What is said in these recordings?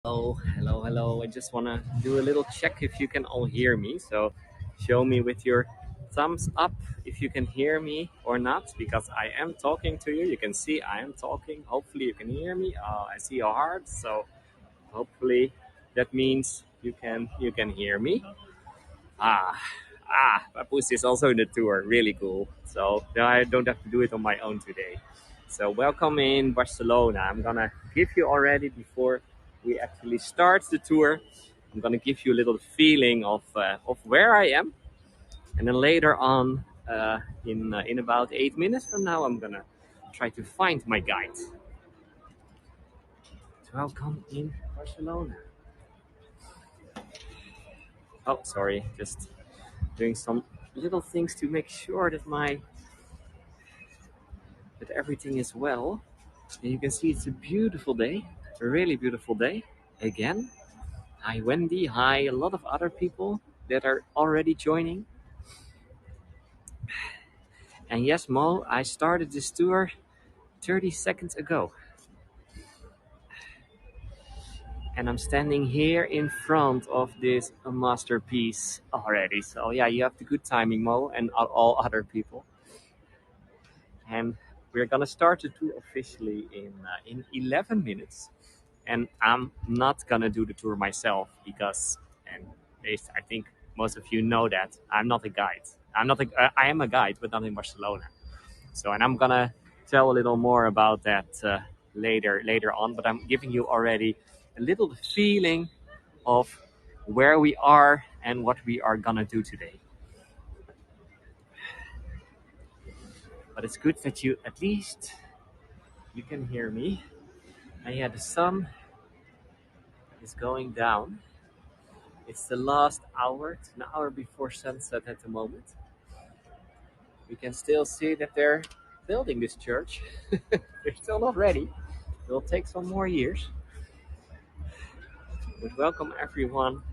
Hello. I just want to do a little check if you can all hear me. So show me with your thumbs up if you can hear me or not, because I am talking to you. You can see I am talking. Hopefully you can hear me. I see your heart. So hopefully that means you can hear me. Ah, Pepus is also in the tour. Really cool. So now I don't have to do it on my own today. So welcome in Barcelona. I'm gonna give you already before we actually start the tour. I'm gonna give you a little feeling of where I am, and then later on, in about 8 minutes from now, I'm gonna try to find my guide. So welcome in Barcelona. Oh, sorry, just doing some little things to make sure that everything is well. And you can see it's a beautiful day, a really beautiful day. Again, hi Wendy, hi a lot of other people that are already joining. And yes, Mo, I started this tour 30 seconds ago. And I'm standing here in front of this masterpiece already. So yeah, you have the good timing, Mo, and all other people. And we're gonna start the tour officially in 11 minutes. And I'm not gonna do the tour myself because, and I think most of you know that I'm not a guide. I am a guide, but not in Barcelona. So, and I'm gonna tell a little more about that later on. But I'm giving you already a little feeling of where we are and what we are gonna do today. But it's good that you can hear me. And yeah, the sun is going down. It's the last hour. It's an hour before sunset at the moment. We can still see that they're building this church. They're still not ready. It'll take some more years. But welcome everyone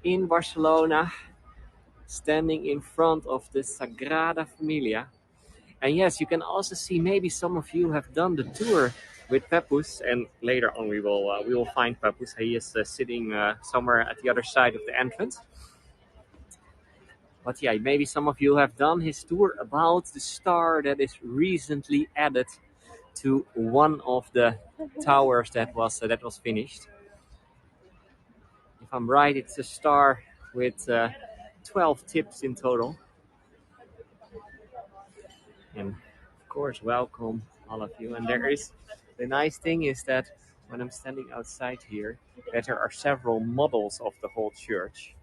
in Barcelona, standing in front of the Sagrada Familia. And yes, you can also see maybe some of you have done the tour with Pepus, and later on we will find Pepus. He is sitting somewhere at the other side of the entrance. But yeah, maybe some of you have done his tour about the star that is recently added to one of the towers that was finished. If I'm right, it's a star with 12 tips in total. And of course, welcome all of you. And the nice thing is that when I'm standing outside here, that there are several models of the whole church,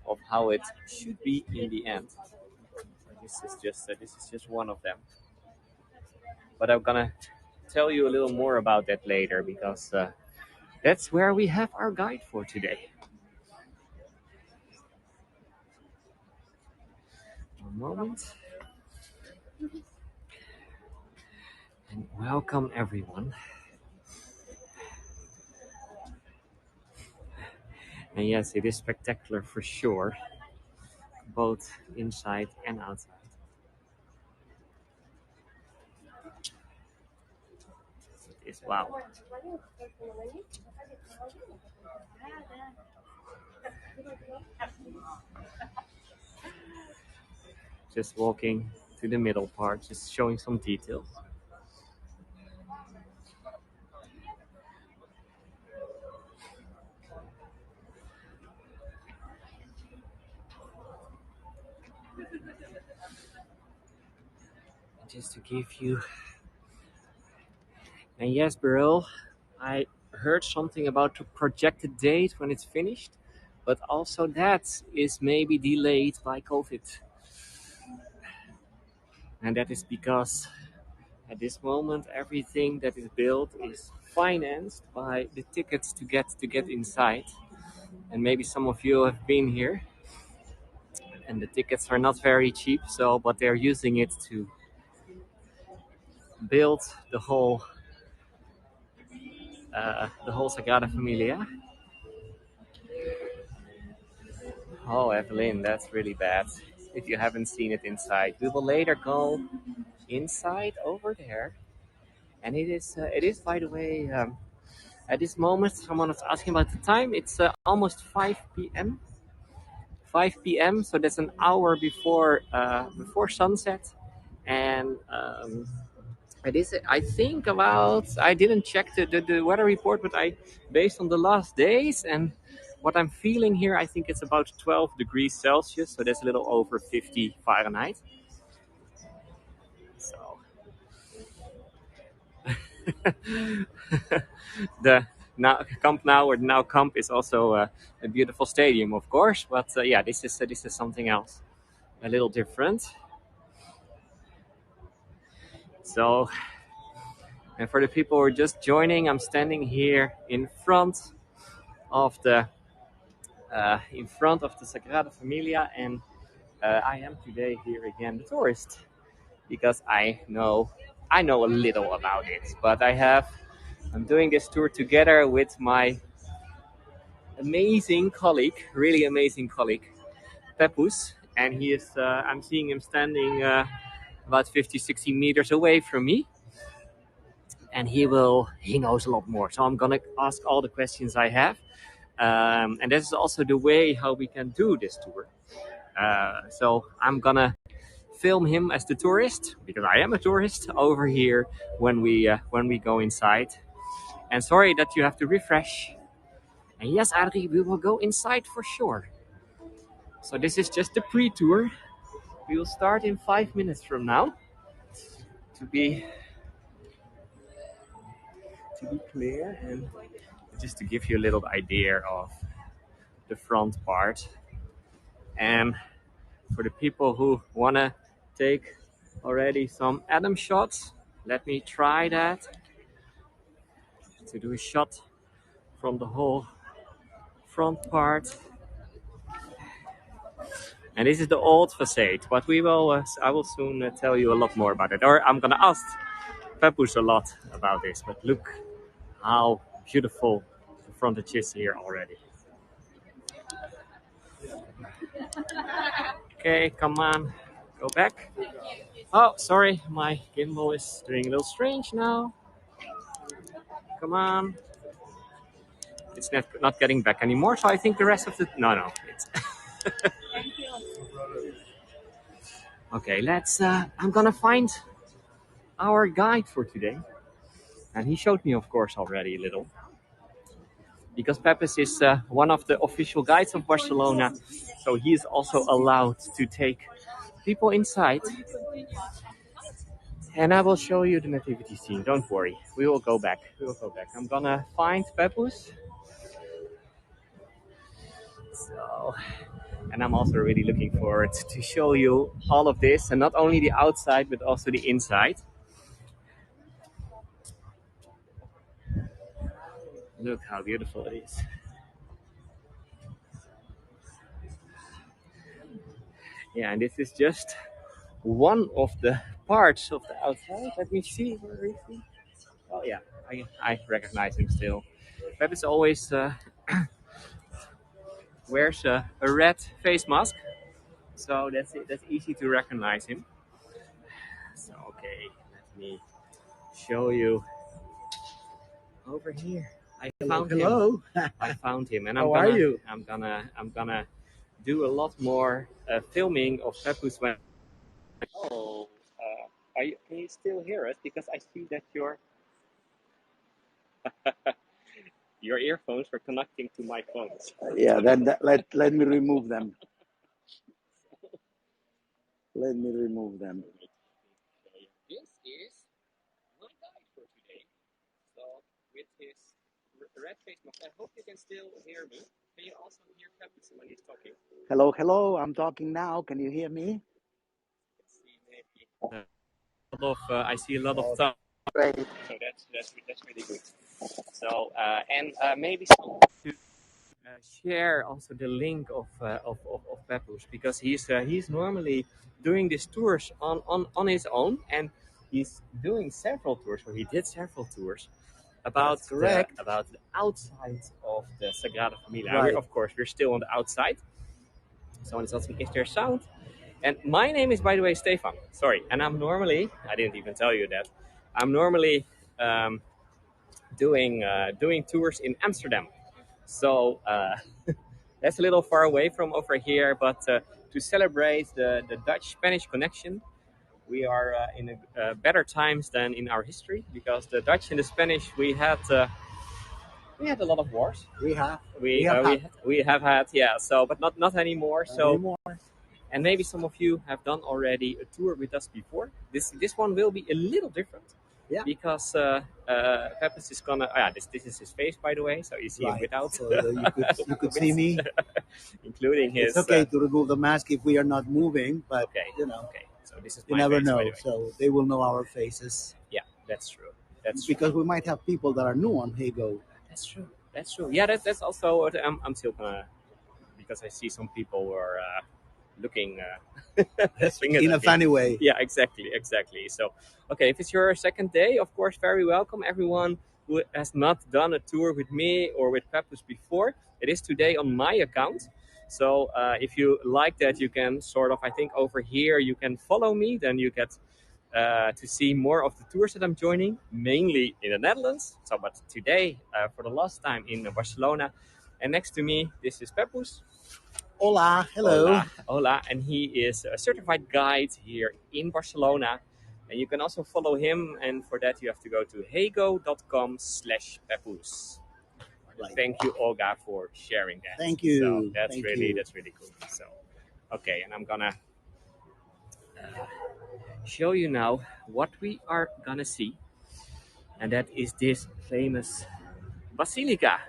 of how it should be in the end. This is just one of them. But I'm gonna tell you a little more about that later, because that's where we have our guide for today. One moment. And welcome everyone. And yes, it is spectacular for sure, both inside and outside. It is wow. Just walking to the middle part, just showing some details. Just to give you. And yes, Beryl, I heard something about the projected date when it's finished, but also that is maybe delayed by COVID. And that is because at this moment everything that is built is financed by the tickets to get inside. And maybe some of you have been here, and the tickets are not very cheap, so but they're using it to build the whole Sagrada Familia. Oh, Evelyn, that's really bad. If you haven't seen it inside, we will later go inside over there, and it is by the way At this moment, someone was asking about the time. It's almost 5 p.m. 5 p.m. So that's an hour before sunset, and it is. I think about. I didn't check the weather report, but based on the last days and what I'm feeling here, I think it's about 12 degrees Celsius. So that's a little over 50 Fahrenheit. So the Camp Nou or Nou Camp is also a beautiful stadium, of course. But yeah, this is something else, a little different. So, and for the people who are just joining, I'm standing here of the in front of the Sagrada Familia, and I am today here again, the tourist, because I know a little about it, but I'm doing this tour together with my amazing colleague, really amazing colleague, Pepus, and he is. I'm seeing him standing about 50, 60 meters away from me, and he knows a lot more. So I'm gonna ask all the questions I have, and this is also the way how we can do this tour. So I'm gonna film him as the tourist, because I am a tourist over here when we go inside. And sorry that you have to refresh. And yes, Adri, we will go inside for sure. So this is just the pre-tour. We will start in 5 minutes from now. To be clear, and just to give you a little idea of the front part. And for the people who wanna take already some Adam shots, let me try that. To do a shot from the whole front part. And this is the old facade, but I will soon tell you a lot more about it. Or I'm gonna ask Pepus a lot about this, but look how beautiful the frontage is here already. Okay, come on, go back. Oh, sorry, my gimbal is doing a little strange now. Come on. It's not getting back anymore, so I think the rest of the... No. It's okay, I'm gonna find our guide for today. And he showed me, of course, already a little. Because Pepus is one of the official guides of Barcelona, so he is also allowed to take people inside. And I will show you the nativity scene. Don't worry, we will go back. I'm gonna find Pepus. So, and I'm also really looking forward to show you all of this, and not only the outside, but also the inside. Look how beautiful it is. Yeah, and this is just one of the parts of the outside. Let me see. Where is he? Oh yeah, I recognize him still. Pepus always wears a red face mask, so that's easy to recognize him. So okay, let me show you over here. I found him. I found him, and I'm gonna do a lot more filming of Pepus when. Oh, can you still hear us? Because I see that your earphones were connecting to my phones. Yeah, then let me remove them. Let me remove them. This is my guide for today. So with his red face mask, I hope you can still hear me. Can you also hear Pepus when he's talking? Hello, I'm talking now. Can you hear me? Let's see, maybe. I see a lot of time. Great. So that's really good. So and maybe to share also the link of Pepus, because he's normally doing these tours on his own, and he's doing several tours, or he did several tours about the outside of the Sagrada Familia. Right. Of course, we're still on the outside. Someone is asking, is there sound? And my name is, by the way, Stefan. Sorry. And I didn't even tell you that. I'm normally doing tours in Amsterdam. So that's a little far away from over here, but to celebrate the Dutch-Spanish connection, we are in better times than in our history, because the Dutch and the Spanish, we had a lot of wars. We have had We have had, yeah. So, but not anymore. So, anymore. and maybe some of you have done already a tour with us before. This one will be a little different. Yeah. Because Pepus is gonna. This is his face, by the way. So you see him Right. without. So you could see me. Including his. It's okay to remove the mask if we are not moving, but Okay. you know, Okay. So this is you my never face, by know. the way. So they will know our faces Yeah, that's true. That's because we might have people that are new on Hago. That's true. That's true. Yeah, that's also what I'm still gonna, because I see some people who are looking In a funny way. Yeah, exactly. So, okay, if it's your second day, of course, very welcome everyone who has not done a tour with me or with Pepus before. It is today on my account. So if you like that, you can sort of, I think over here, you can follow me. Then you get to see more of the tours that I'm joining, mainly in the Netherlands. So, but today, for the last time in Barcelona. And next to me, this is Pepus. Hola, hello. Hola, and he is a certified guide here in Barcelona. And you can also follow him, and for that you have to go to hego.com/Pepus. Right. Thank you, Olga, for sharing that. Thank you. So that's Thank really you. that's really cool. So, okay, and I'm gonna show you now what we are gonna see, and that is this famous basilica.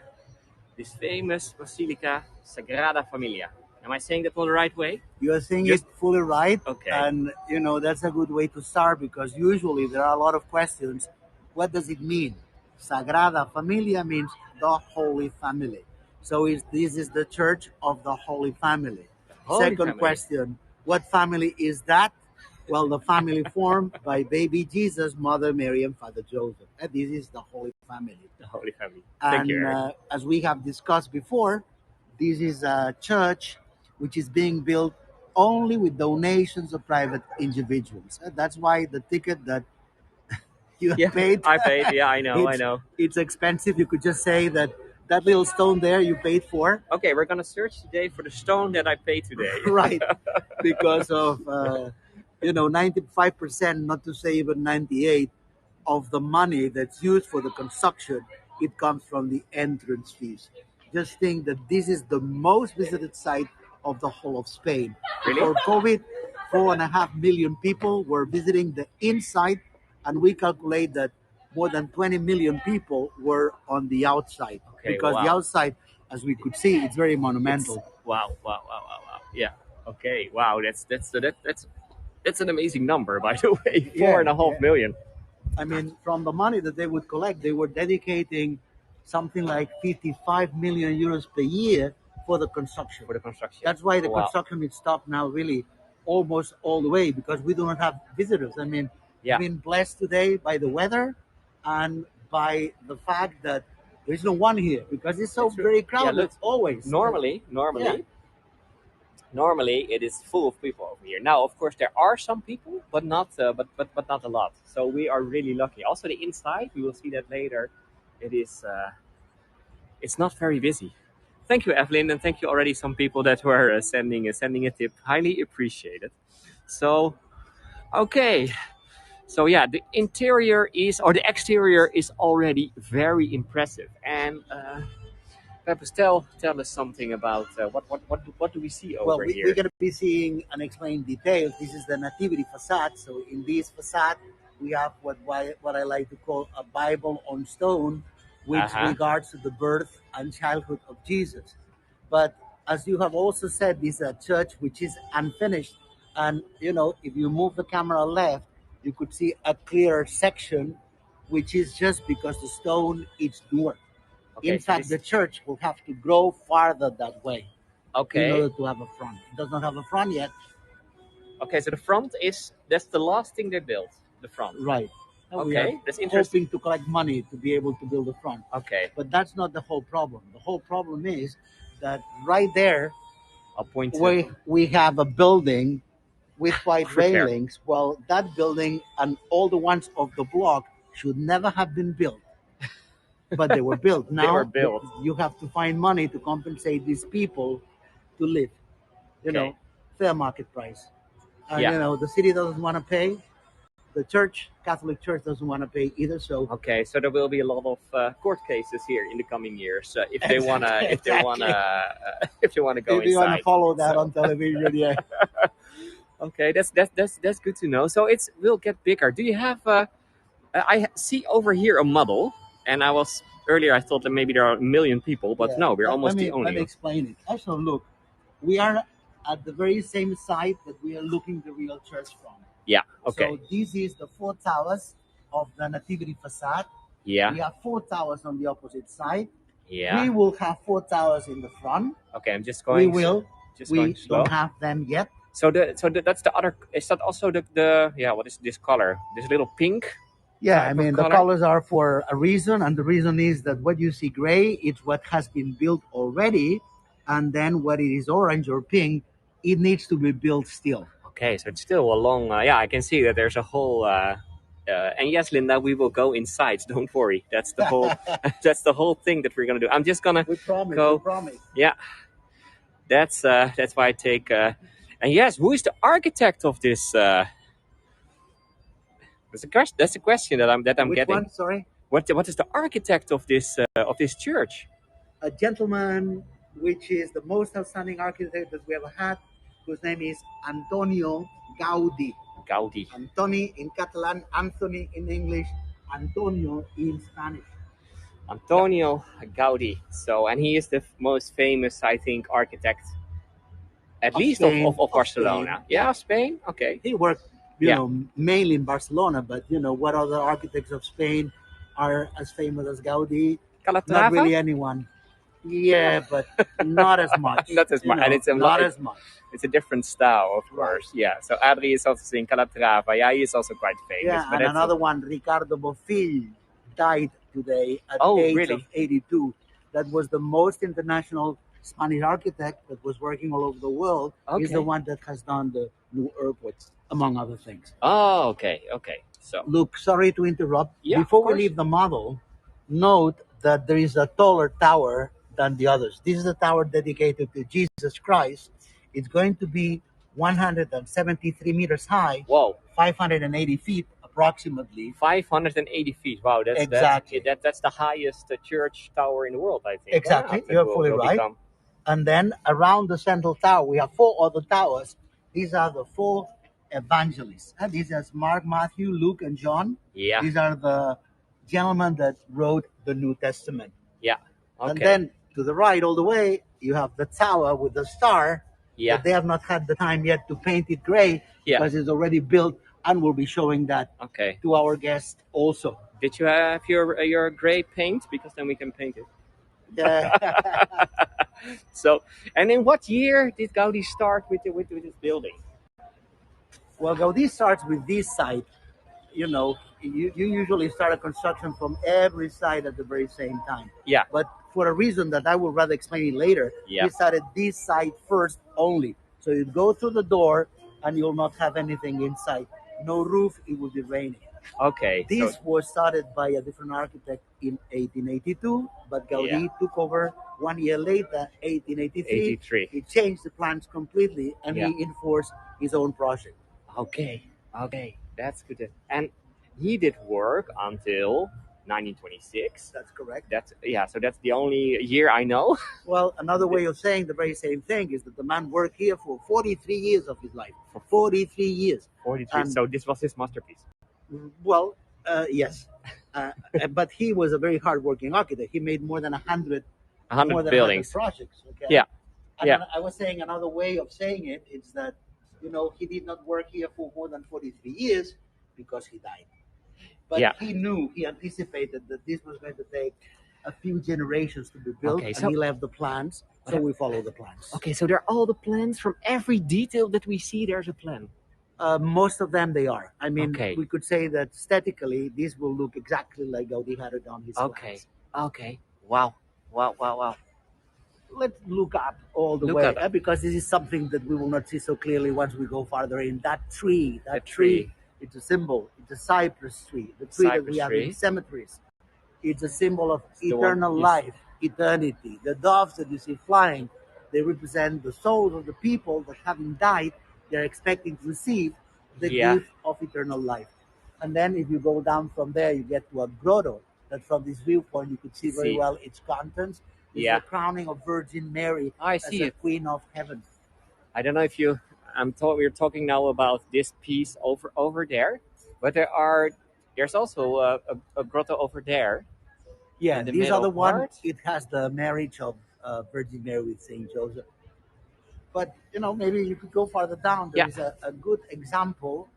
This famous basilica, Sagrada Familia. Am I saying that the right way? You are saying Just- it fully right. Okay. And, you know, that's a good way to start because usually there are a lot of questions. What does it mean? Sagrada Familia means the Holy Family. So this is the Church of the Holy Family. Holy Second Family. question, what family is that? Well, the family formed by baby Jesus, Mother Mary, and Father Joseph. And this is the Holy Family. The Holy Family. Thank And you, Eric. as we have discussed before, this is a church which is being built only with donations of private individuals. That's why the ticket that you have Yeah, paid, I paid. Yeah, I know. it's expensive. You could just say that little stone there you paid for. Okay, we're gonna search today for the stone that I paid today. Right, because of 95%, not to say even 98, of the money that's used for the construction, it comes from the entrance fees. Just think that this is the most visited site of the whole of Spain. Really? Before COVID, 4.5 million people were visiting the inside, and we calculate that more than 20 million people were on the outside. Okay, because the wow. outside, as we could see, it's very monumental. Wow. Yeah. Okay. Wow. That's an amazing number, by the way. Yeah, 4.5 yeah. million. I mean, from the money that they would collect, they were dedicating something like 55 million euros per year for the construction. For the construction. That's why the Wow. construction is stopped now, really, almost all the way, because we do not have visitors. I mean, Yeah. we've been blessed today by the weather and by the fact that there's no one here because it's so That's true. very Yeah, crowded look, always. Normally, Yeah. normally it is full of people over here. Now, of course, there are some people, but not not a lot. So we are really lucky. Also, the inside, we will see that later. It is it's not very busy. Thank you, Evelyn, and thank you already some people that were sending a tip. Highly appreciated. So, okay. So yeah, the interior is, or the exterior is already very impressive. And Pepus, tell us something about what do we see over Well, here? we're going to be seeing and explain details. This is the nativity facade. So in this facade, we have what I like to call a Bible on stone, which Uh-huh. regards to the birth and childhood of Jesus. But as you have also said, this is a church which is unfinished. And, if you move the camera left, you could see a clearer section, which is just because the stone is newer. Okay, In so fact, the church will have to grow farther that way in okay, order to have a front. It does not have a front yet. okay. So the front that's the last thing they built. The front. Right. Now we Okay, are that's interesting. hoping to collect money to be able to build a front. Okay, But that's not the whole problem. The whole problem is that right there I'll point to. we have a building with white Over there. railings. Well, that building and all the ones of the block should never have been built. but they were built. They were Now built. you have to find money to compensate these people to live. Okay. Fair market price. And Yeah. the city doesn't want to pay. The church, Catholic Church, doesn't want to pay either. So Okay, so there will be a lot of court cases here in the coming years if they wanna exactly, if they wanna exactly. if they wanna go If you want to inside. follow that So on television, yeah. okay, that's good to know. So it will get bigger. Do you have? I see over here a model, and I was earlier. I thought that maybe there are a million people, but Yeah, no, we're let almost the me only. explain it. Actually, look, we are at the very same site that we are looking the real church from. Yeah. Okay. So this is the four towers of the Nativity facade. Yeah. We have four towers on the opposite side. We Yeah. will have four towers in the front. Okay, I'm just We going. will. Just going We slow. don't have them yet. That's the other. Is that also the yeah? What is this color? This little pink. Yeah, Type I of mean, the color? colors are for a reason, and the reason is that what you see gray is what has been built already, and then what is orange or pink, it needs to be built still. Okay, so it's still a long. Yeah, I can see that there's a whole. And yes, Linda, we will go inside. Don't worry. That's the whole. That's the whole thing that we're gonna do. I'm just gonna We promise. go. We promise. Yeah, that's why I take. And yes, who is the architect of this? That's a question. That's a question that I'm Which getting. one? Sorry. What is the architect of this church? A gentleman which is the most outstanding architect that we ever had, whose name is Antonio Gaudi. Gaudi. Antoni in Catalan, Anthony in English, Antonio in Spanish. Antonio Gaudi. So, and he is the most famous, I think, architect, at Of least Spain, of Barcelona. Spain. Yeah, of Spain. Okay. He worked, Yeah. mainly in Barcelona, but what other architects of Spain are as famous as Gaudi? Not Calatrava. really anyone. Yeah, but not as much. Not as much, and it's not as much. It's a different style, of Right. course. Yeah. So Adri is also saying Calatrava. Yeah, he is also quite famous. Yeah, but and another one, Ricardo Bofill, died today at Oh, age really? of 82. That was the most international Spanish architect that was working all over the world. He's the Okay. one that has done the new airports, among other things. Oh, okay, okay. So Look, sorry to interrupt. Yeah, Before of we course. leave the model, note that there is a taller tower than the others. This is a tower dedicated to Jesus Christ. It's going to be 173 meters high, whoa, 580 feet approximately. 580 feet. Wow, Exactly. That's the highest church tower in the world, I think. Exactly, That you're will- fully will right. become- And then around the central tower, we have four other towers. These are the four evangelists. And these are Mark, Matthew, Luke, and John. Yeah, These are the gentlemen that wrote the New Testament. yeah. Okay. And then to the right, all the way, you have the tower with the star. Yeah. But they have not had the time yet to paint it gray Yeah. because it's already built, and we'll be showing that Okay. to our guests also. Did you have your gray paint? Because then we can paint it. Yeah. So, and in what year did Gaudi start with this building? Well, Gaudi starts with this side. You usually start a construction from every side at the very same time. Yeah. But for a reason that I will rather explain it later, Yeah. we started this side first only. So you go through the door and you'll not have anything inside. No roof, it will be raining. Okay. This So, was started by a different architect in 1882, but Gaudi took over 1 year later, 1883. 83. He changed the plans completely and Yeah. he enforced his own project. Okay. Okay. That's good. And he did work until 1926. That's correct. So that's the only year I know. Well, another way of saying the very same thing is that the man worked here for 43 years of his life. For 43 years. 43. And- So this was his masterpiece. Well, yes. But he was a very hardworking architect. He made more than 100 100 buildings. projects. Okay. Yeah. And Yeah. then I was saying another way of saying it is that, he did not work here for more than 43 years because he died. But Yeah. he anticipated that this was going to take a few generations to be built, Okay, and so- he left the plans, so we follow the plans. Okay, so there are all the plans from every detail that we see. There's a plan. Most of them they are. I mean, Okay. we could say that aesthetically, this will look exactly like Gaudi had it on his Okay. plans. Okay. Wow. Wow. Let's look up all the Look way, up. because this is something that we will not see so clearly once we go farther in. That tree, The tree. it's a symbol. It's a cypress tree, the tree that Cypress we have tree. in cemeteries. It's a symbol of It's the one eternal you see. life, eternity. The doves that you see flying, they represent the souls of the people that having died, they're expecting to receive the Yeah, gift of eternal life. And then if you go down from there, you get to a grotto that from this viewpoint you could I see very see. well its contents. This is Yeah, the crowning of Virgin Mary I as see a it. Queen of Heaven. I don't know if you. We're talking now about this piece over there, but there's also a grotto over there Yeah, in the these middle other one, part. it has the marriage of Virgin Mary with Saint Joseph. But maybe you could go farther down. There Yeah. is a good example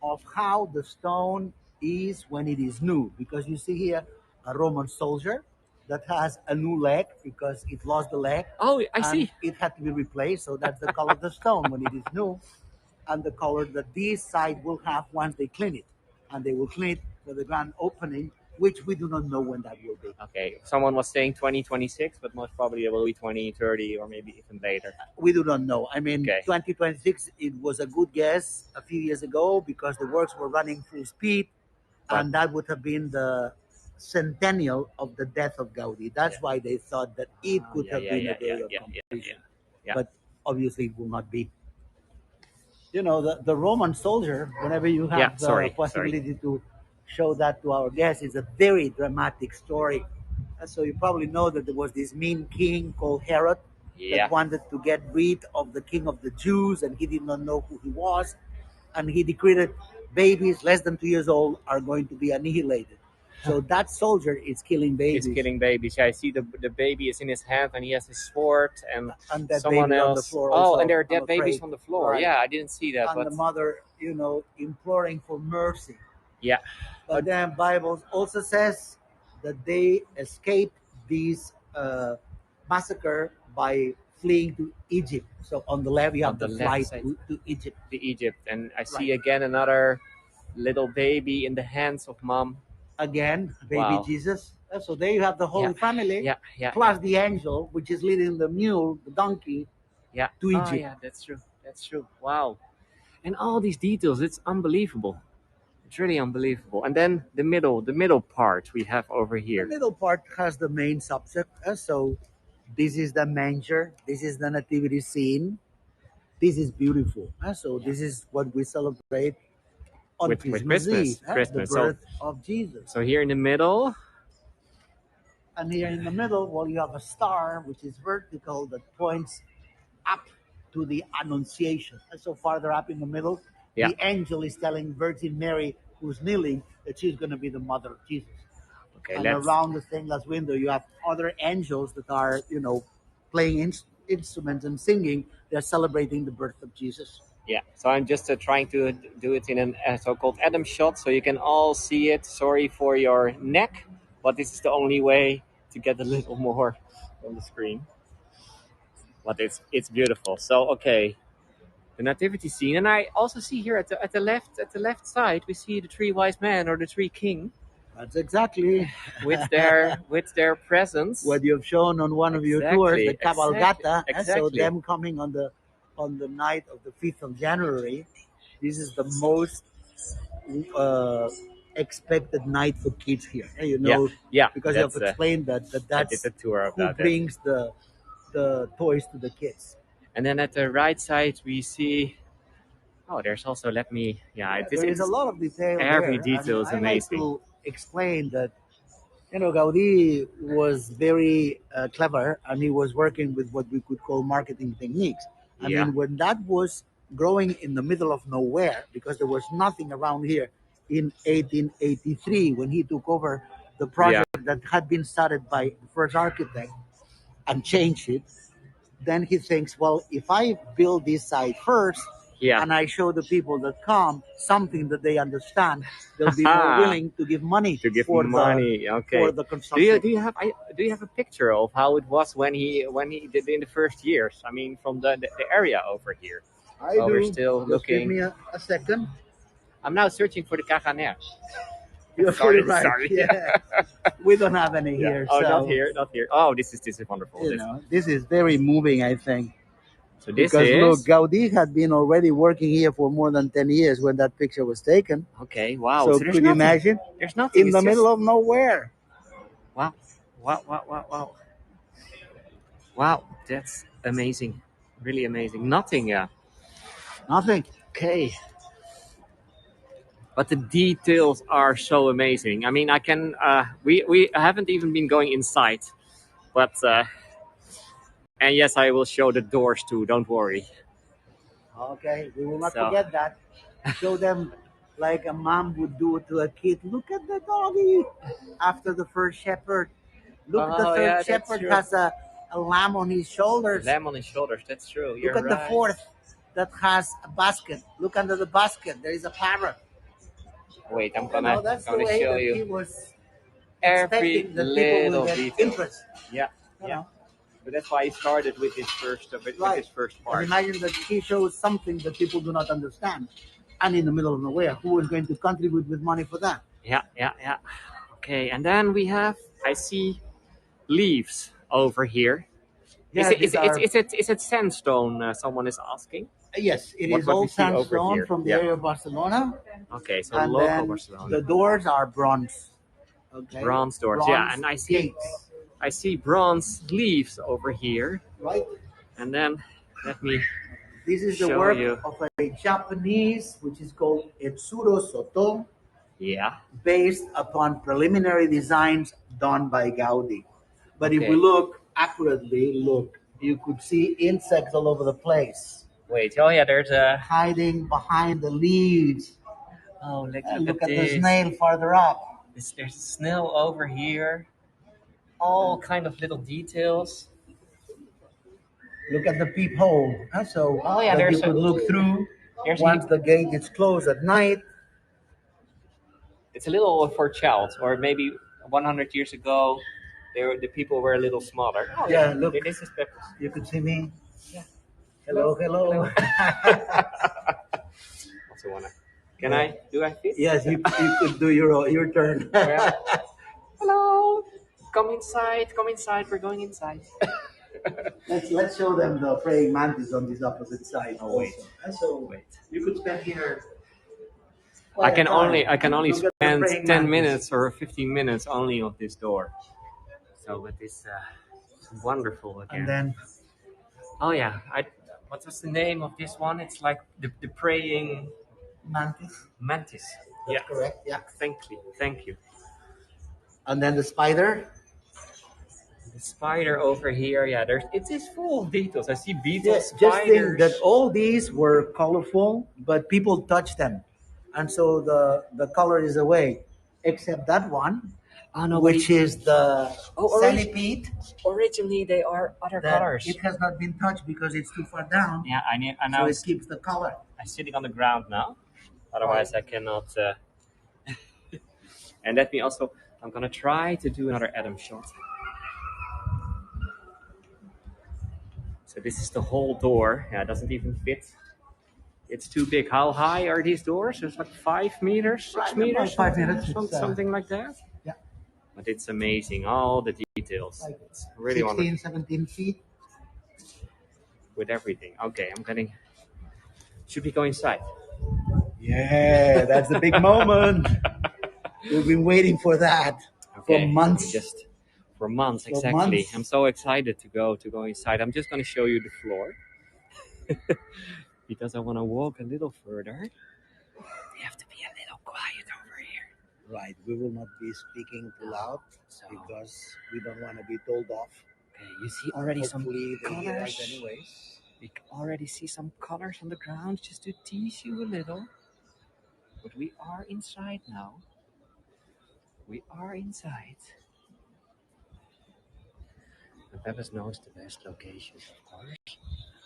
of how the stone is when it is new, because you see here a Roman soldier that has a new leg because it lost the leg Oh, I and see. it had to be replaced. So that's the color of the stone when it is new, and the color that this side will have once they clean it, and they will clean it for the grand opening, which we do not know when that will be. Okay, someone was saying 2026, but most probably it will be 2030 or maybe even later. We do not know. I mean, Okay, 2026, it was a good guess a few years ago because the works were running full speed, but and that would have been the centennial of the death of Gaudi. yeah, That's why they thought that it oh, could yeah, have yeah, been yeah, a yeah, day of yeah, yeah, yeah, completion, yeah. but obviously it will not be. The Roman soldier, whenever you Yeah, have the sorry. possibility to show that to our guests, is a very dramatic story. And so you probably know that there was this mean king called Herod that Yeah, wanted to get rid of the king of the Jews, and he did not know who he was. And he decreed babies less than 2 years old are going to be annihilated. So that soldier is killing he's babies, killing babies. Yeah, I see the baby is in his hand and he has his sword and and that someone baby on the else. floor Oh, and also, there are I'm dead babies afraid. on the floor. Right. Yeah, I didn't see that, And but the mother, imploring for mercy. yeah, uh, But then Bible also says that they escaped this massacre by fleeing to Egypt. So on the left, you on have the the left flight side, to Egypt. the Egypt, and I Right. see again another little baby in the hands of mom. Again, baby Wow. Jesus. So there you have the Yeah, Holy Family, yeah, plus the angel, which is leading the mule, the donkey, yeah. to Oh, Egypt. yeah, that's true. That's true. Wow. And all these details, it's unbelievable. It's really unbelievable. And then the middle part we have over The here. middle part has the main subject. So this is the manger. This is the nativity scene. This is beautiful. So Yeah, this is what we celebrate on with Christmas Eve, Christmas, the Christmas. birth of Jesus. So here in the middle, And here in the middle, well, you have a star which is vertical that points up to the Annunciation. And so farther up in the middle, yeah. the angel is telling Virgin Mary, who's kneeling, that she's going to be the mother of Jesus. Okay, And let's. around the stained glass window, you have other angels that are, playing instruments and singing. They're celebrating the birth of Jesus. Yeah. So I'm just trying to do it in a so-called Adam shot, so you can all see it. Sorry for your neck, but this is the only way to get a little more on the screen. But it's beautiful. So okay, the nativity scene, and I also see here at the left side we see the three wise men or the three king That's exactly with their presents. what you've shown on one of your tours, the Exactly, cabalgata. And so exactly. them coming on the night of the 5th of January, this is the most uh, expected night for kids here. Yeah, yeah. Because you have That's explained that, I did that's a tour who about it. brings the toys to the kids. And then at the right side we see. Oh, there's also. Let me. Yeah, Yeah, this there is a it's lot of detail every there, and detail is I like amazing. to explain that Gaudi was very clever, and he was working with what we could call marketing techniques. I Yeah, mean, when that was growing in the middle of nowhere, because there was nothing around here in 1883 when he took over the yeah, project that had been started by the first architect and changed it, then he thinks, well, if I build this site first yeah. and I show the people that come something that they understand, they'll be more Haha. willing to give money To give for the money. for Okay. the construction. Do you have a picture of how it was when he did in the first years? I mean, from the area over here. I Well, we're do. still Just give looking. me a second. I'm now searching for the Caganer. You're pretty Sorry, right. sorry. Yeah, we don't have any Yeah. here, Oh, not so here, not here. Oh, this is wonderful. this is very moving, I think. So this Because look, is Gaudi had been already working here for more than 10 years when that picture was taken. okay. Wow. So So there's could you nothing. imagine? There's nothing. In It's the middle just of nowhere. Wow, wow, wow, wow, wow. Wow, that's amazing. Really amazing. Nothing, yeah. Nothing. Okay. But the details are so amazing. I mean, I can. We haven't even been going inside, but and yes, I will show the doors too. Don't worry. Okay, we will not So, forget that. Show them like a mom would do to a kid. Look at the doggy. After the first shepherd, look, the oh third yeah, that's shepherd true. has a lamb on his shoulders. Lamb on his shoulders. That's true. Look You're at the right. fourth that has a basket. Look under the basket. There is a parrot. Wait, I'm You know, gonna that's the gonna way show that he you was every expecting that people will little get detail. interest. Yeah, You yeah. know, But that's why he started with this first with right. this first And part. imagine that he shows something that people do not understand. And in the middle of nowhere, who is going to contribute with money for that? Yeah, yeah, yeah. Okay, and then we have. I see leaves over here. Yeah, these are, Is it sandstone? Someone is asking. yes, it is What we all see over sandstone here? from the Yeah. area of Barcelona. Okay, so And local then Barcelona. the doors are bronze. Okay, Bronze doors. Yeah, bronze and gates, I see bronze leaves over here. right? And then let me This is the show work you. of a Japanese, which is called Etsuro Soto, Yeah. based upon preliminary designs done by Gaudi. But if we Okay. look accurately, look, you could see insects all over the place, Wait. Oh yeah. There's a. hiding behind the leaves. Oh, And look look at at the this. snail farther up. There's a snail over here. All kind of little details. Look at the peephole, so Oh yeah. that you could look through There's once the gate is closed at night. it's a little for child, or maybe 100 years ago, the people were a little smaller. Oh Yeah, look, this is Pepus. you could see me. Yeah. Hello, hello. Also wanna. Can I? Do I fit? Yes, you could do your turn. Well, hello. Come inside. Come inside. We're going inside. Let's show them the praying mantis on this opposite side. Oh wait. Also. And so Wait. you could spend here. I can only Look at the spend praying 10 mantis. minutes or 15 minutes only on this door. So, but it's wonderful again. And then Oh yeah. What was the name of this one? It's like the praying mantis. mantis. That's Yeah. correct. Yeah. Thank you. Thank you. And then the spider. The spider over here. Yeah. It is full of details. I see beetles, Just think spiders. that all these were colorful, but people touched them, and so the color is away, except that one, Oh no, which is the Oh, centipede. originally they are other That colors. it has not been touched because it's too far down, Yeah, I so know. it keeps the color. I'm sitting on the ground now. Otherwise, I cannot. And let me also. I'm gonna try to do another Adam shot. So this is the whole door. Yeah, it doesn't even fit. It's too big. How high are these doors? It's like 5 meters, 6 Right, meters, about 5 meters. something like that. Yeah, But it's amazing, all the details. like It's really 16, wonderful 17 feet. with everything. Okay, I'm getting. Should we go inside? Yeah, that's the big moment. We've been waiting for that for months. Just for months, For exactly. months. I'm so excited to go inside. I'm just going to show you the floor because I want to walk a little further. We have to be a little quiet over here. Right, we will not be speaking too loud So, because we don't want to be told off. okay, you see already Hopefully some they hear colors. us anyways. We can already see some colors on the ground just to tease you a little. But we are inside now. We are inside. And Pepus knows the best location, of course.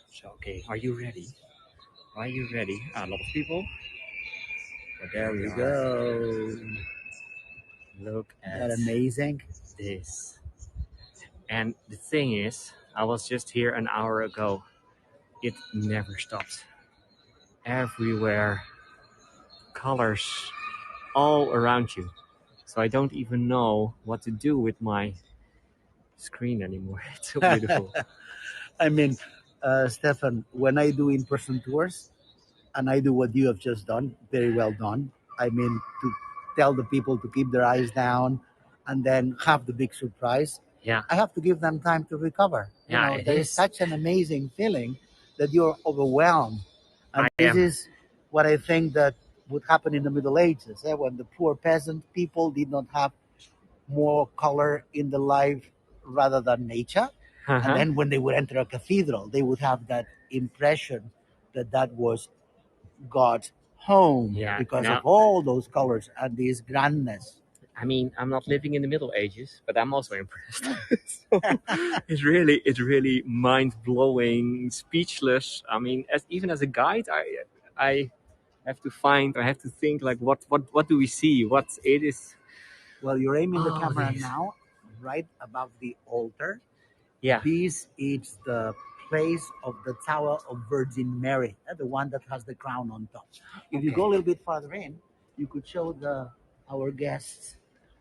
So, okay, are you ready? Are you ready? A lot of people. But there we go. Look Isn't at that amazing? this. And the thing is, I was just here an hour ago. It never stops. Everywhere, colors all around you. So I don't even know what to do with my screen anymore. It's so beautiful. I mean, Stefan, when I do in-person tours and I do what you have just done, very well done. I mean, to tell the people to keep their eyes down and then have the big surprise, Yeah. I have to give them time to recover. Yeah, it There is is. such an amazing feeling that you're overwhelmed. And I this am. is what I think that would happen in the Middle Ages, when the poor peasant people did not have more color in the life rather than nature. And Uh-huh. then when they would enter a cathedral, they would have that impression that that was God's home Yeah. because of Now, all those colors and this grandness. I mean, I'm not living in the Middle Ages, but I'm also impressed. So it's really mind blowing, speechless. I mean, even as a guide, I have to find, I have to think like, what do we see? What it is? Well, you're aiming the Oh, camera this. now right above the altar. Yeah. This is the place of the Tower of Virgin Mary, the one that has the crown on top. If you Okay. go a little bit farther in, you could show our guests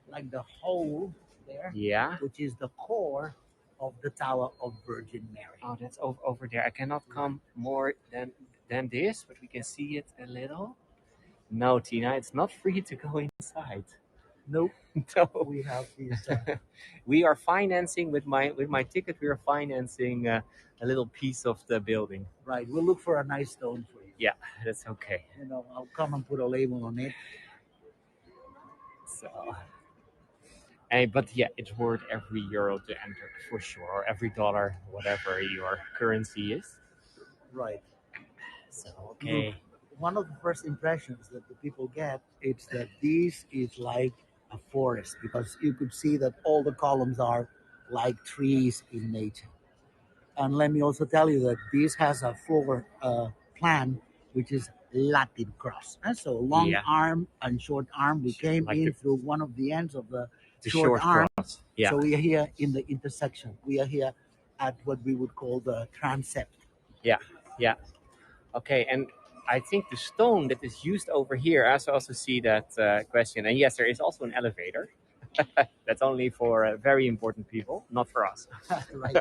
like the hole there, Yeah. which is the core of the Tower of Virgin Mary. Oh, that's over there. I cannot come more than this, but we can see it a little. No, Tina, it's not free to go inside. Nope, No. we have this. We are financing with my ticket. We are financing a little piece of the building. Right, we'll look for a nice stone for you. Yeah, that's okay. I'll come and put a label on it. So, but yeah, it's worth every euro to enter for sure, or every dollar, whatever your currency is. Right. So Look, okay. one of the first impressions that the people get is that this is like a forest because you could see that all the columns are like trees in nature. And let me also tell you that this has a floor plan, which is Latin cross. And so long Yeah, arm and short arm. We came like in through one of the ends of the the short short arm. cross. Yeah, So we are here in the intersection. We are here at what we would call the transept. yeah, yeah. Okay, and I think the stone that is used over here, I also see that question. And yes, there is also an elevator. That's only for very important people, not for us. Right.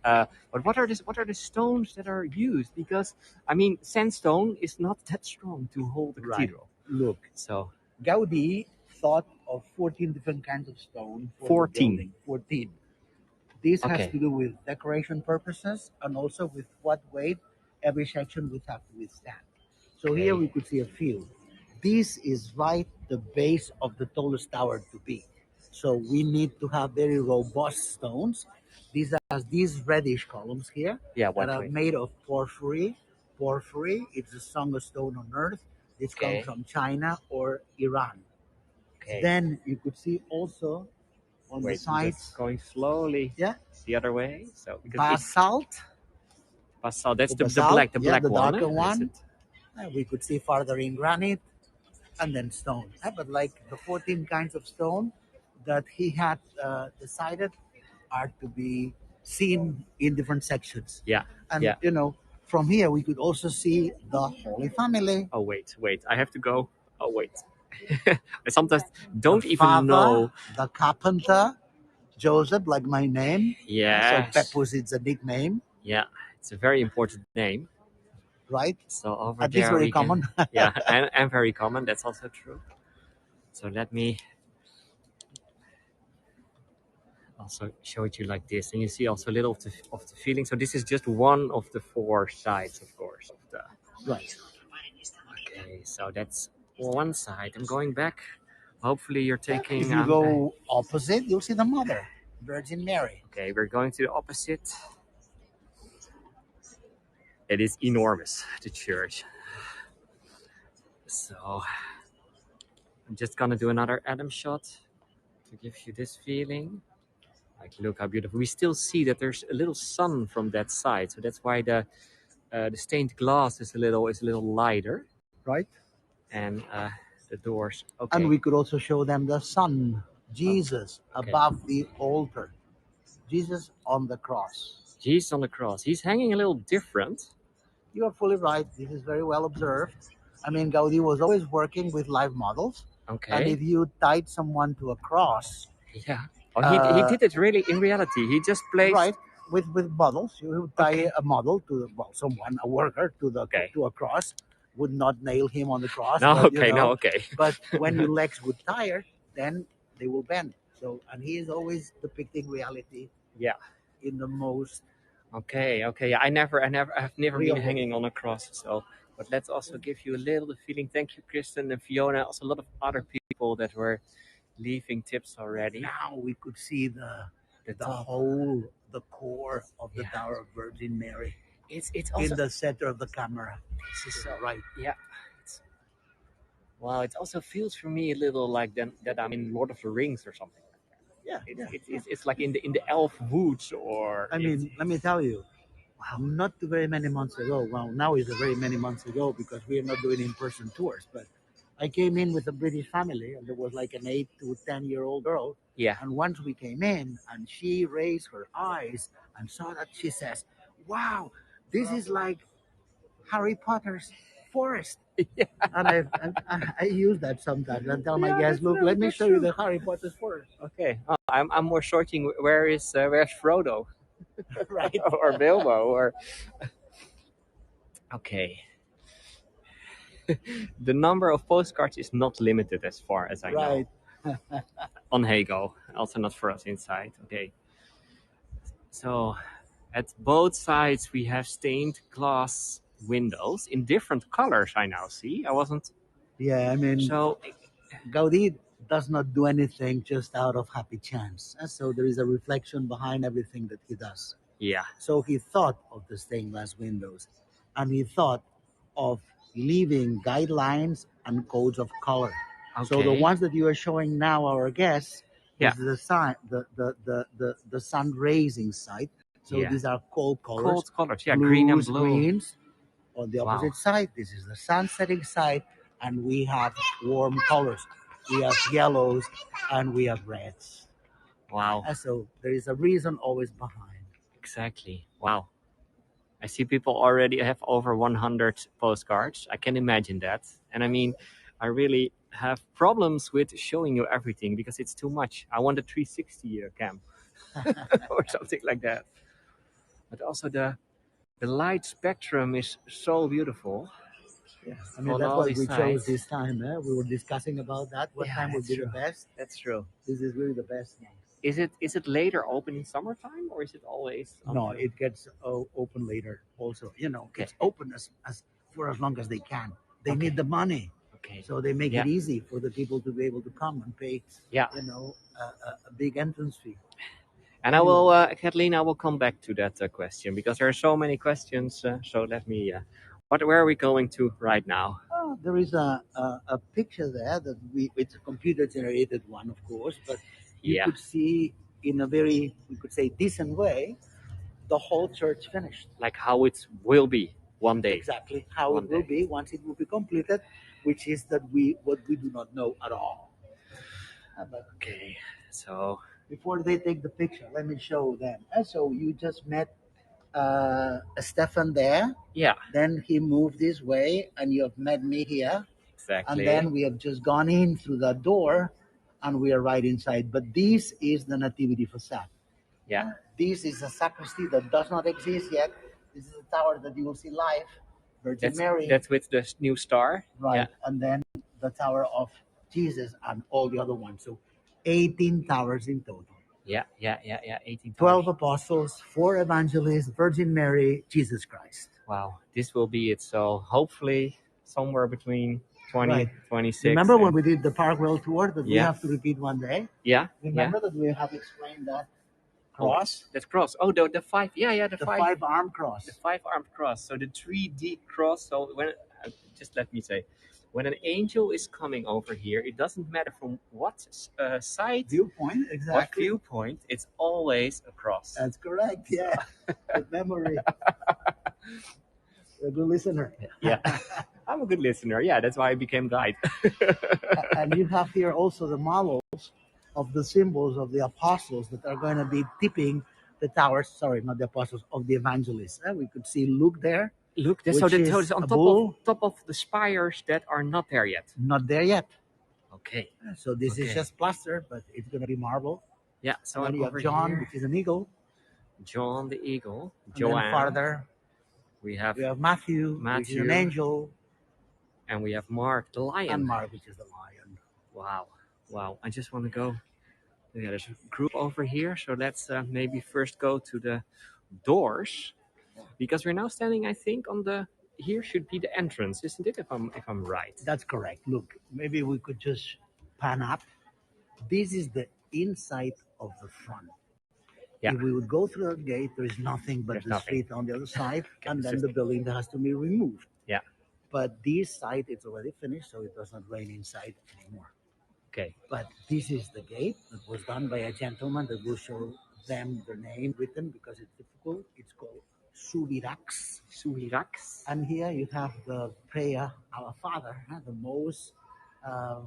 But what are the stones that are used? Because I mean, sandstone is not that strong to hold a Right. cathedral. Look, So Gaudi thought of 14 different kinds of stone for 14. the building. 14. This has Okay, to do with decoration purposes and also with what weight every section would have to withstand. So here we okay, could see a few. This is right the base of the tallest tower to be. So we need to have very robust stones. These reddish columns here yeah, that are 120. made of porphyry. Porphyry, it's the strongest stone on earth. This comes Okay, from China or Iran. okay. Then you could see also on the Wait, I'm just sides, going slowly yeah, the other way. So because it's basalt, basalt, that's the basalt, black, the yeah, black the one, darker is one. it? We could see farther in granite and then stone. But like the 14 kinds of stone that he had decided are to be seen in different sections. Yeah, And, yeah. from here we could also see the Holy Family, Oh wait, I have to go. Oh wait. I sometimes the don't even Father, know. the Carpenter, Joseph, like my name. So Yes. Pepus is a nickname, Yeah, it's a very important name. right? So over At least there very we can. common. Yeah, and very common. That's also true. So let me also show it you like this, and you see also a little of the feeling. So this is just one of the four sides, of course, of the. Right. Okay, so that's one side. I'm going back. Hopefully you're If taking. you go opposite, you'll see the Mother, Virgin Mary. Okay, we're going to the opposite. It is enormous, the church. So I'm just gonna do another Adam shot to give you this feeling. Like, look how beautiful. We still see that there's a little sun from that side, so that's why the stained glass is a little lighter, Right. and the doors. And Okay, we could also show them the Son, oh, Jesus, okay. above the altar, Jesus on the cross. Jesus on the cross. He's hanging a little different. You are fully right. This is very well observed. I mean, Gaudi was always working with live models. And Okay, if you tied someone to a cross, yeah. Oh, he uh, did it really in reality. He just placed. right, with models, you would tie Okay. a model to, well, someone, a worker, Okay. to a cross, would not nail him on the cross, No. but Okay. No. Okay. but when your legs would tire, then they will bend. So, and he is always depicting reality Yeah. in the most Okay. Yeah. I've never been real way. hanging on a cross. So, but let's also give you a little the feeling. Thank you, Kristen and Fiona. Also, a lot of other people that were leaving tips already. Now we could see The the top. whole, the core of the Yeah. Tower of Virgin Mary It's in also the center of the camera. this is To the right. yeah. It's, wow. It also feels for me a little like that I'm in Lord of the Rings or something. Yeah, yeah. It's like in the elf woods or I mean, let me tell you, not too very many months ago. Well, now it's a very many months ago because we are not doing in-person tours. But I came in with a British family, and there was like an 8 to 10 year old girl. yeah. And once we came in, and she raised her eyes and saw that, she says, "Wow, this is like Harry Potter's forest." Yeah. And I use that sometimes and tell my Yeah, guests, that's "Look, true. let me That's show you true. the Harry Potter's forest." Okay. Oh, I'm more searching where's Frodo Right, or Bilbo or okay. The number of postcards is not limited as far as I know right. on Hago. Also not for us inside. Okay. So at both sides we have stained glass windows in different colors. I now see. I wasn't Yeah, I mean, so Gaudi does not do anything just out of happy chance. And so there is a reflection behind everything that he does. yeah. So he thought of the stained glass windows, and he thought of leaving guidelines and codes of color. So the Okay. ones that you are showing now, our guests, Yeah. is the sun, the sun raising side. So Yeah. these are cold colors, Cold colors. Yeah, green and blues, blue. greens. On the Wow. opposite side, this is the sun setting side, and we have warm colors. We have yellows and we have reds. Wow. And so there is a reason always behind. Exactly. Wow. I see people already have over 100 postcards. I can imagine that. And I mean, I really have problems with showing you everything because it's too much. I want a 360 cam or something like that. But also the light spectrum is so beautiful Yeah, I mean on that's all why these we chose sides. this time. We were discussing about that. What Yeah, time would that's be the true. best? That's true. This is really the best one. Is it later open in summertime or is it always No, until it gets open later. Also, okay. it's open as for as long as they can. They Okay. need the money, Okay. so they make Yeah. it easy for the people to be able to come and pay. Yeah. A big entrance fee. And I will, Kathleen, I will come back to that question because there are so many questions. So let me. Where are we going to right now? Oh, there is a picture there that it's a computer generated one, of course, but you Yeah, could see in a very, we could say, decent way the whole church finished. like how it will be one day. Exactly how One it will day. be once it will be completed, which is that what we do not know at all. But Okay, so before they take the picture, let me show them. So you just met Stefan there. yeah, Then he moved this way, and you have met me here. And exactly. then we have just gone in through that door, and we are right inside. But this is the Nativity facade. Yeah, This is a sacristy that does not exist yet. This is a tower that you will see live, Virgin that's Mary, with the new star. right, Yeah, and then the Tower of Jesus and all the other ones. So 18 towers in total. yeah. 18 12 towers. apostles, 4 evangelists, Virgin Mary, Jesus Christ. Wow, this will be it. So hopefully somewhere between 20, Right. 26 Remember when and we did the Park World Tour that we yeah, have to repeat one day? yeah. Remember that we have explained that Oh, cross, that's cross. Oh, the five. Yeah, the the five. 5 arm cross. The five-armed cross. So the 3D cross. So when just let me say, when an angel is coming over here, it doesn't matter from what side, Viewpoint, what exactly. viewpoint, it's always a cross. That's correct. Yeah. Good memory. You're a good listener. Yeah, I'm a good listener. Yeah, that's why I became guide. And you have here also the models of the symbols of the apostles that are going to be tipping the towers. Sorry, not the apostles, of the evangelists. We could see Luke there. Look, so Which it's is on a top bull. of the spires that are not there yet. Not there yet. Okay. So this is Okay. just plaster, but it's going to be marble. Yeah. So And then I'm you have over John, here. which is an eagle. John the eagle. And Joanne. then farther, We have Matthew, which is an angel. And we have Mark the lion. And Mark, which is the lion. Wow. I just want to go Yeah, there's a group over here, so let's maybe first go to the doors because we're now standing, I think, on the. Here should be the entrance, isn't it? If I'm right. That's correct. Look, maybe we could just pan up. This is the inside of the front. Yeah. If we would go through that gate, there is nothing but There's the nothing. street on the other side, Okay, and it's then just- the building that has to be removed. Yeah. But this side is already finished, so it does not rain inside anymore. Okay. But this is the gate that was done by a gentleman that will show them the name written because it's difficult. It's called Subirax. Subirax. And here you have the prayer, Our Father, the most uh,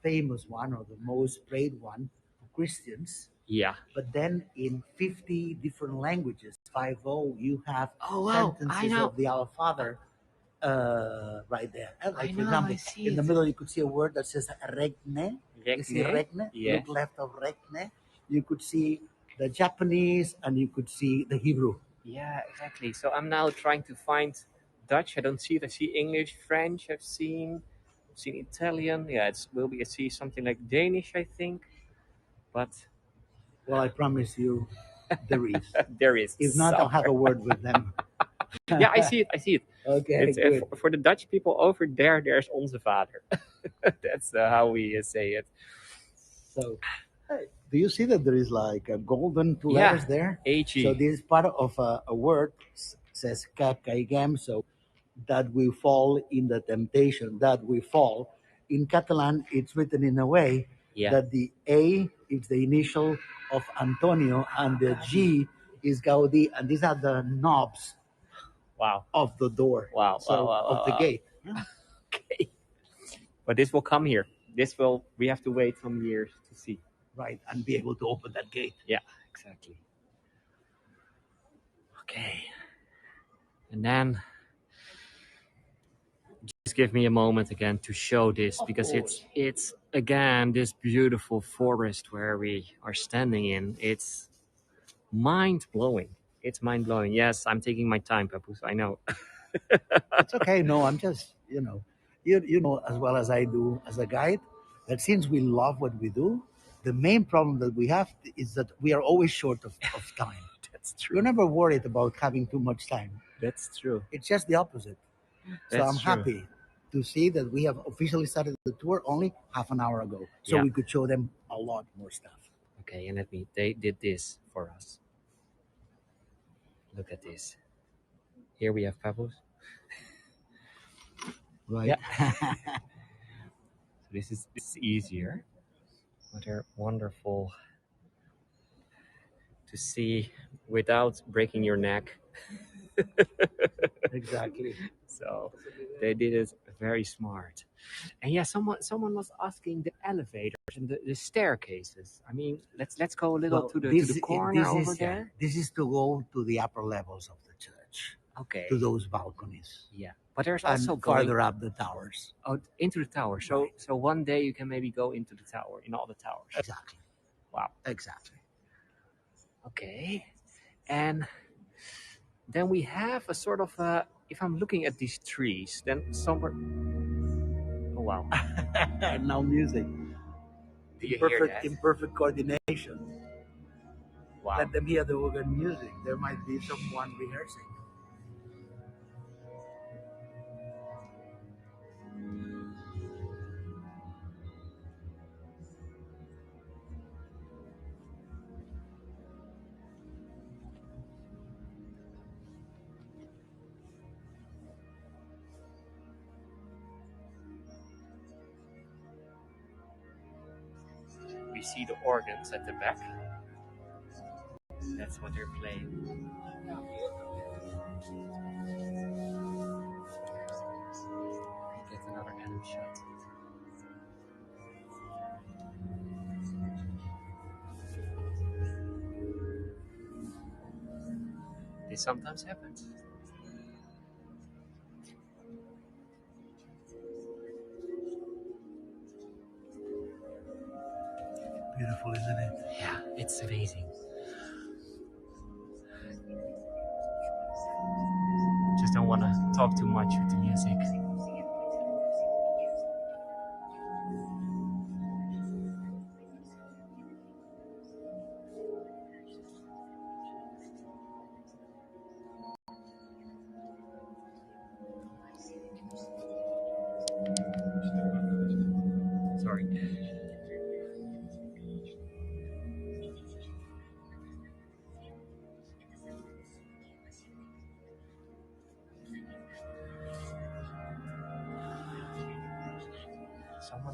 famous one or the most prayed one for Christians. Yeah. But then in 50 different languaes, 50, you have Oh, wow. I sentences know. of the Our Father right there. Like, for know, example, I see in the it. middle, you could see a word that says regne. You see Regne? regne? Yeah. Look left of regne. You could see the Japanese and you could see the Hebrew. Yeah, exactly. So I'm now trying to find Dutch. I don't see it. I see English, French. I've seen Italian. Yeah, it will be. I see something like Danish, I think. But Well, I promise you, there is. there is. If not, I'll have a somewhere. word with them. Yeah, I see it. I see it. Okay, It's good. for the Dutch people over there. There's onze Vader. That's how we say it. So, do you see that there is like a golden two Yeah, letters there? AG. So this is part of a word says "cacaigem," so that we fall in the temptation, that we fall. In Catalan, it's written in a way Yeah. that the A is the initial of Antonio and the G is Gaudi, and these are the knobs Wow. of the door, Wow. so wow. of the gate. Okay. But this will come here. We have to wait some years to see. Right, and be able to open that gate. Yeah, exactly. Okay. And then just give me a moment again to show this because it's again this beautiful forest where we are standing in. It's mind blowing. It's mind blowing. Yes, I'm taking my time, Pepus. I know. It's okay. No, I'm just, you know as well as I do as a guide, that since we love what we do, the main problem that we have is that we are always short of time. That's true. We're never worried about having too much time. That's true. It's just the opposite. So That's I'm true. happy to see that we have officially started the tour only half an hour ago. So Yeah. we could show them a lot more stuff. Okay, and they did this for us. Look at this. Here we have Pepus. Right. Yeah. So this is easier, but they're wonderful to see without breaking your neck. Exactly. So they did it very smart. And yeah, someone was asking the elevators and the staircases. I mean, let's go a little to the corner over there. This is to go to the upper levels of the church, Okay. to those balconies. Yeah, but there's And also going farther up the towers. into the tower. So Right. so one day you can maybe go into the tower, in all the towers. Exactly. Wow. Exactly. Okay. And then we have a sort of if I'm looking at these trees, then somewhere. Oh wow. And now music. Do you hear that? Imperfect coordination. Wow. Let them hear the organ music. There might be someone rehearsing. We see the organs at the back. That's what they're playing. Get another end shot. This sometimes happens. Beautiful, isn't it? Yeah, it's amazing. Just don't want to talk too much with the music.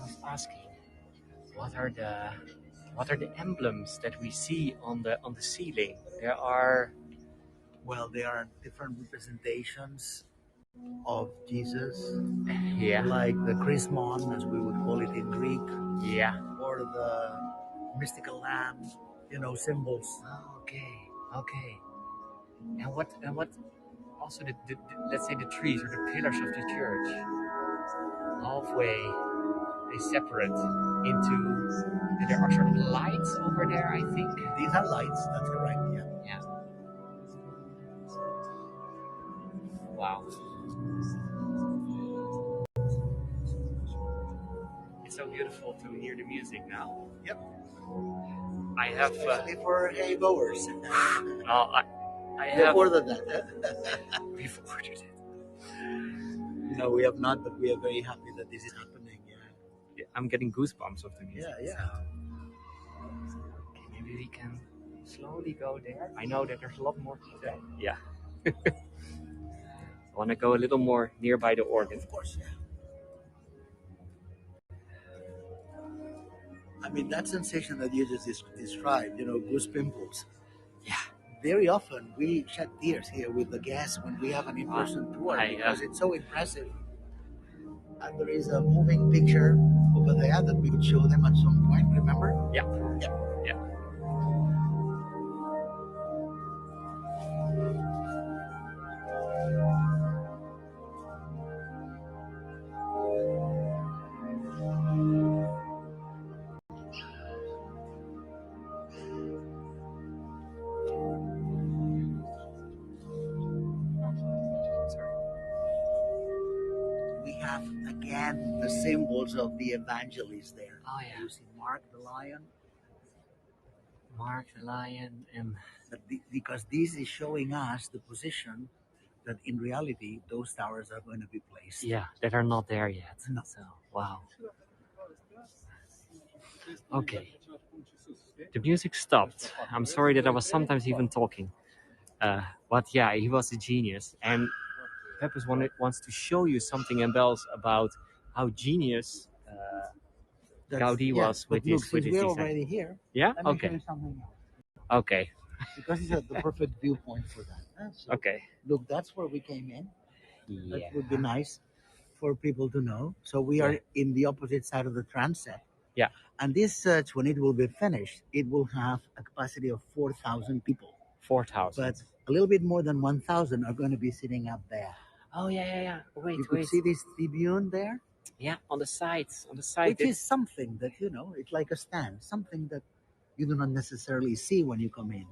was asking, what are the emblems that we see on the ceiling? There are There are different representations of Jesus, yeah, like the Chrismon, as we would call it in Greek, yeah. or the mystical lamb, symbols. Okay, okay. And what also the let's say the trees or the pillars of the church halfway they separate into and there are sort of lights over there, I think. These are lights, that's correct, yeah. Yeah. Wow. It's so beautiful to hear the music now. Yep. I have Especially for hay goers. I We've have ordered that, we've ordered it. No, we have not, but we are very happy that this is happening, yeah. I'm getting goosebumps of the music. Yeah. Okay, maybe we can slowly go there. I know that there's a lot more to say. Yeah. I want to go a little more nearby the organ. Of course, yeah. I mean, that sensation that you just described, goose pimples. Yeah. Very often we shed tears here with the guests when we have an in-person tour because it's so impressive. And there is a moving picture over there that we would show them at some point, remember? Yeah. We have again the symbols of the evangelists there. Oh yeah. You see Mark the lion. And Because this is showing us the position that in reality those towers are going to be placed. yeah, that are not there yet. No. So wow. Okay. The music stopped. I'm sorry that I was sometimes even talking. But yeah, he was a genius. And Pepus wants to show you something else about how genius Gaudi was with look, his since we're design. already here, Yeah? let me show Okay. you something else. Okay. Because it's the perfect viewpoint for that. So, Okay. look, that's where we came in. Yeah. That would be nice for people to know. So we are in the opposite side of the transept. Yeah. And this church, when it will be finished, it will have a capacity of 4,000 people. 4,000. But a little bit more than 1,000 are going to be sitting up there. Oh yeah. Wait, You could see this tribune there? Yeah, on the sides. Which is something that, it's like a stand, something that you do not necessarily see when you come in.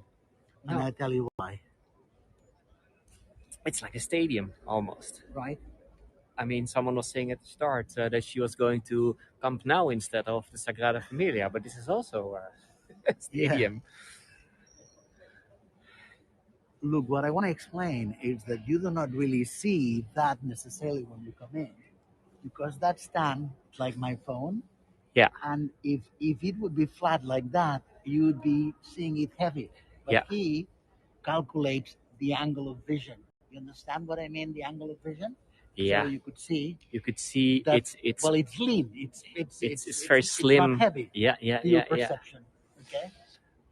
No. And I tell you why. It's like a stadium almost. Right? I mean, someone was saying at the start that she was going to Camp Nou instead of the Sagrada Familia, but this is also a stadium. Look, what I want to explain is that you do not really see that necessarily when you come in, because that stand, like my phone, Yeah. and if it would be flat like that, you would be seeing it heavy. But he calculates the angle of vision. You understand what I mean? The angle of vision. Yeah. So you could see. You could see that, it's well, it's lean. It's very slim. It's not heavy. Yeah. To your perception. Okay.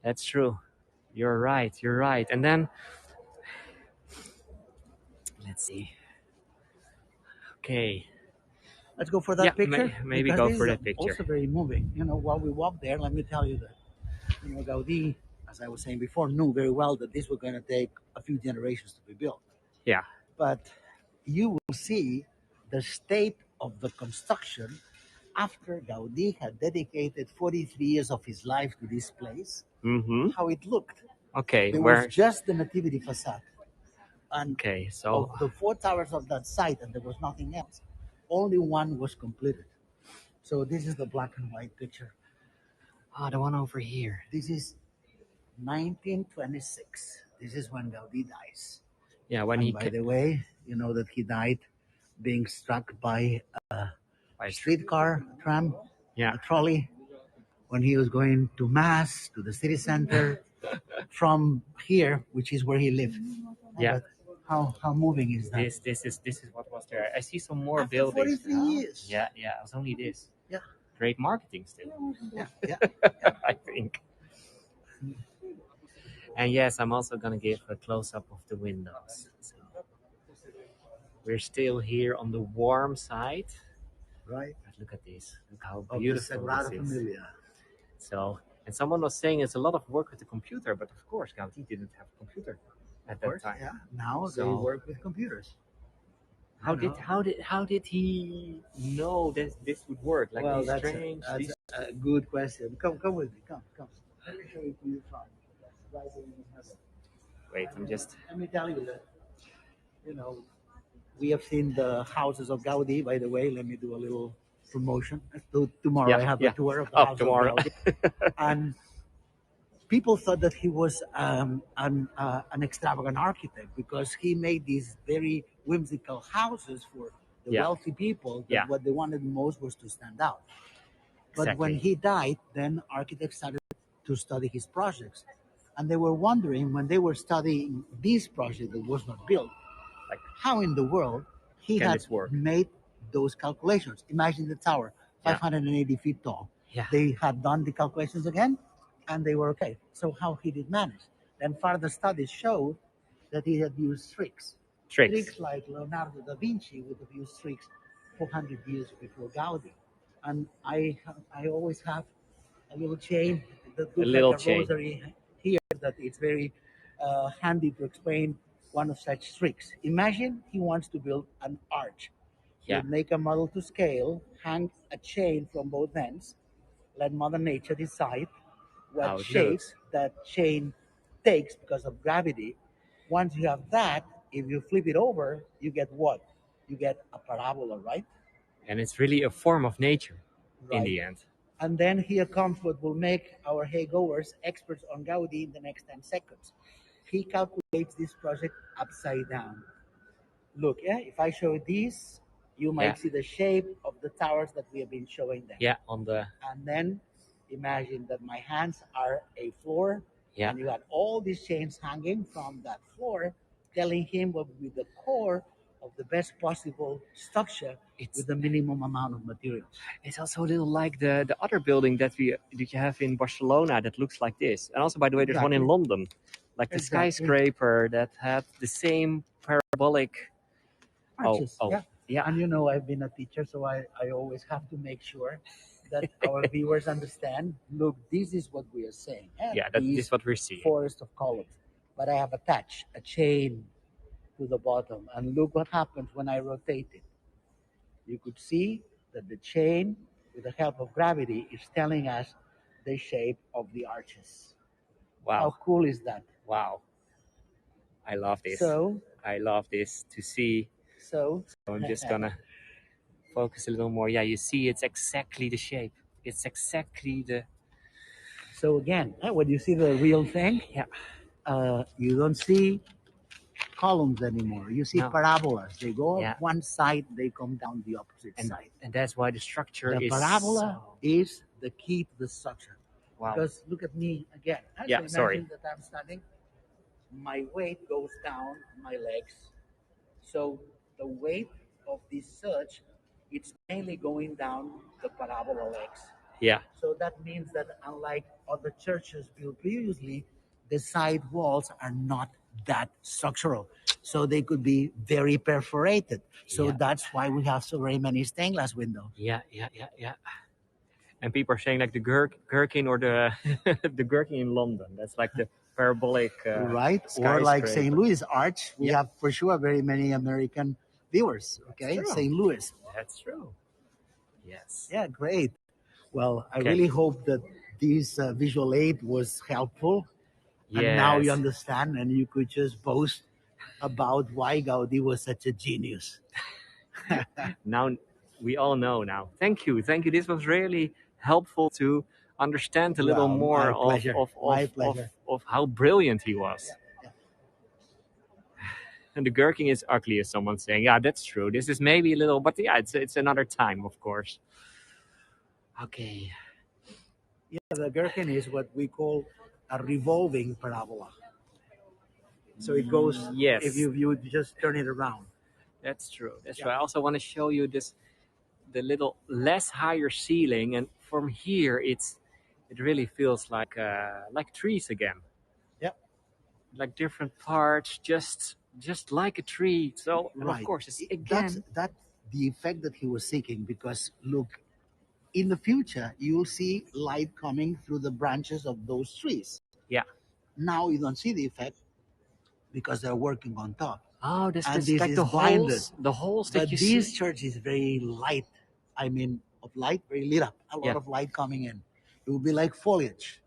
That's true. You're right. And then let's see. Okay. Let's go for that picture. Maybe go for that picture. Also very moving. While we walk there, let me tell you that Gaudi, as I was saying before, knew very well that this was going to take a few generations to be built. Yeah. But you will see the state of the construction after Gaudi had dedicated 43 years of his life to this place, how it looked. Okay. There was just the nativity facade. And so of the 4 towers of that site, and there was nothing else, only one was completed. So this is the black and white picture. The one over here. This is 1926. This is when Gaudi dies. Yeah, by the way, you know that he died being struck by a streetcar, a tram, a trolley, when he was going to Mass, to the city center, from here, which is where he lived. Yeah. But how moving is that? This is what was there. I see some more After buildings. 43 years. Yeah, it was only this. Yeah. great marketing still. Yeah, yeah. I think. And yes, I'm also gonna give a close up of the windows. So we're still here on the warm side. Right. But look at this. Look how Of the beautiful this Sagrada is. Familia. So, and someone was saying it's a lot of work with the computer, but of course, Gaudi didn't have a computer at Of that course, time. yeah. Now they So, work with computers. how did he know that this would work? Like Well, these strange, that's these. a good question. Come with me. Come. Let me show you to you from rising in heaven. Wait, I'm just. Let me tell you that you know we have seen the houses of Gaudi. By the way, let me do a little promotion. Tomorrow Yeah, I have a yeah. tour of the Oh, house of tomorrow. Gaudi, and people thought that he was an extravagant architect because he made these very whimsical houses for the Yeah, wealthy people. That yeah, what they wanted most was to stand out. But when exactly. he died, then architects started to study his projects. And they were wondering when they were studying this project that was not built, Like, how in the world he can had this work? made those calculations. Imagine the tower, Yeah, 580 feet tall. yeah. They had done the calculations again and they were okay. So, how he did manage? Then, further studies showed that he had used tricks. Tricks. Tricks like Leonardo da Vinci would have used tricks 400 years before Gaudi. And I always have a little chain that A looks like little a chain. rosary here that it's very handy to explain one of such tricks. Imagine he wants to build an arch. He Yeah. would make a model to scale, hang a chain from both ends, let Mother Nature decide what How it shape looks. that chain takes because of gravity. Once you have that, if you flip it over, you get what? You get a parabola, right? And it's really a form of nature in Right. the end. And then here comes what will make our hey goers experts on Gaudi in the next 10 seconds. He calculates this project upside down. Look, yeah, if I show this, you Yeah, might see the shape of the towers that we have been showing them. yeah, on the. And then imagine that my hands are a floor, Yeah, and you had all these chains hanging from that floor, telling him what would be the core of the best possible structure it's with the minimum amount of materials. it's also a little like the other building that you have in Barcelona that looks like this. And also, by the way, there's one in Exactly. London, like the Exactly. skyscraper that had the same parabolic. Oh, Arches, oh, yeah. yeah, And I've been a teacher, so I always have to make sure that our viewers understand. Look, this is what we are saying. yeah. This These is what we're seeing. forest of columns. But I have attached a chain to the bottom. And look what happens when I rotate it. You could see that the chain, with the help of gravity, is telling us the shape of the arches. How Wow, cool is that? wow. I love this. So, I love this to see. so, So I'm just gonna focus a little more. Yeah, you see, it's exactly the shape. It's exactly the. so again, when you see the real thing, Yeah. you don't see columns anymore. You see No. parabolas. They go up Yeah. one side, they come down the opposite And side. and that's why the structure The is parabola so. is the key to the structure. Wow. Because look at me again. Yeah. So Sorry. imagine that I'm standing, my weight goes down my legs. So the weight of this surge, it's mainly going down the parabola legs. Yeah. So that means that unlike other churches built previously, the side walls are not that structural. So they could be very perforated. So Yeah. that's why we have so very many stained glass windows. Yeah. Yeah. Yeah. Yeah. And people are saying like the gherkin or the the gherkin in London. That's like the parabolic Right? Or like St. skyscraper. Louis Arch. We Yeah. have for sure very many American viewers. That's Okay. true. St. Louis. That's true. Yes. Yeah, great. Well, I Okay. really hope that this visual aid was helpful. And now you Yes. understand and you could just boast about why Gaudi was such a genius. Now we all know now. Thank you. Thank you. This was really helpful to understand a little Well, more my pleasure. My pleasure. of how brilliant he was. Yeah. And the gherkin is ugly, as someone's saying. Yeah, that's true. This is maybe a little, but yeah, it's another time, of course. Okay. Yeah, the gherkin is what we call a revolving parabola. So it goes, if Yes, you just turn it around. that's true. That's Yeah. true. I also want to show you this the little less higher ceiling, and from here it really feels like trees again, Yep. like different parts, just like a tree. So, and of Right. course, it's That's again, the effect that he was seeking, because look, in the future you'll see light coming through the branches of those trees. yeah. Now you don't see the effect because they're working on top, Oh, this and this this like is blinded. the holes that But you this see. church is very light. I mean, of light, very lit up. A Yeah. lot of light coming in. It will be like foliage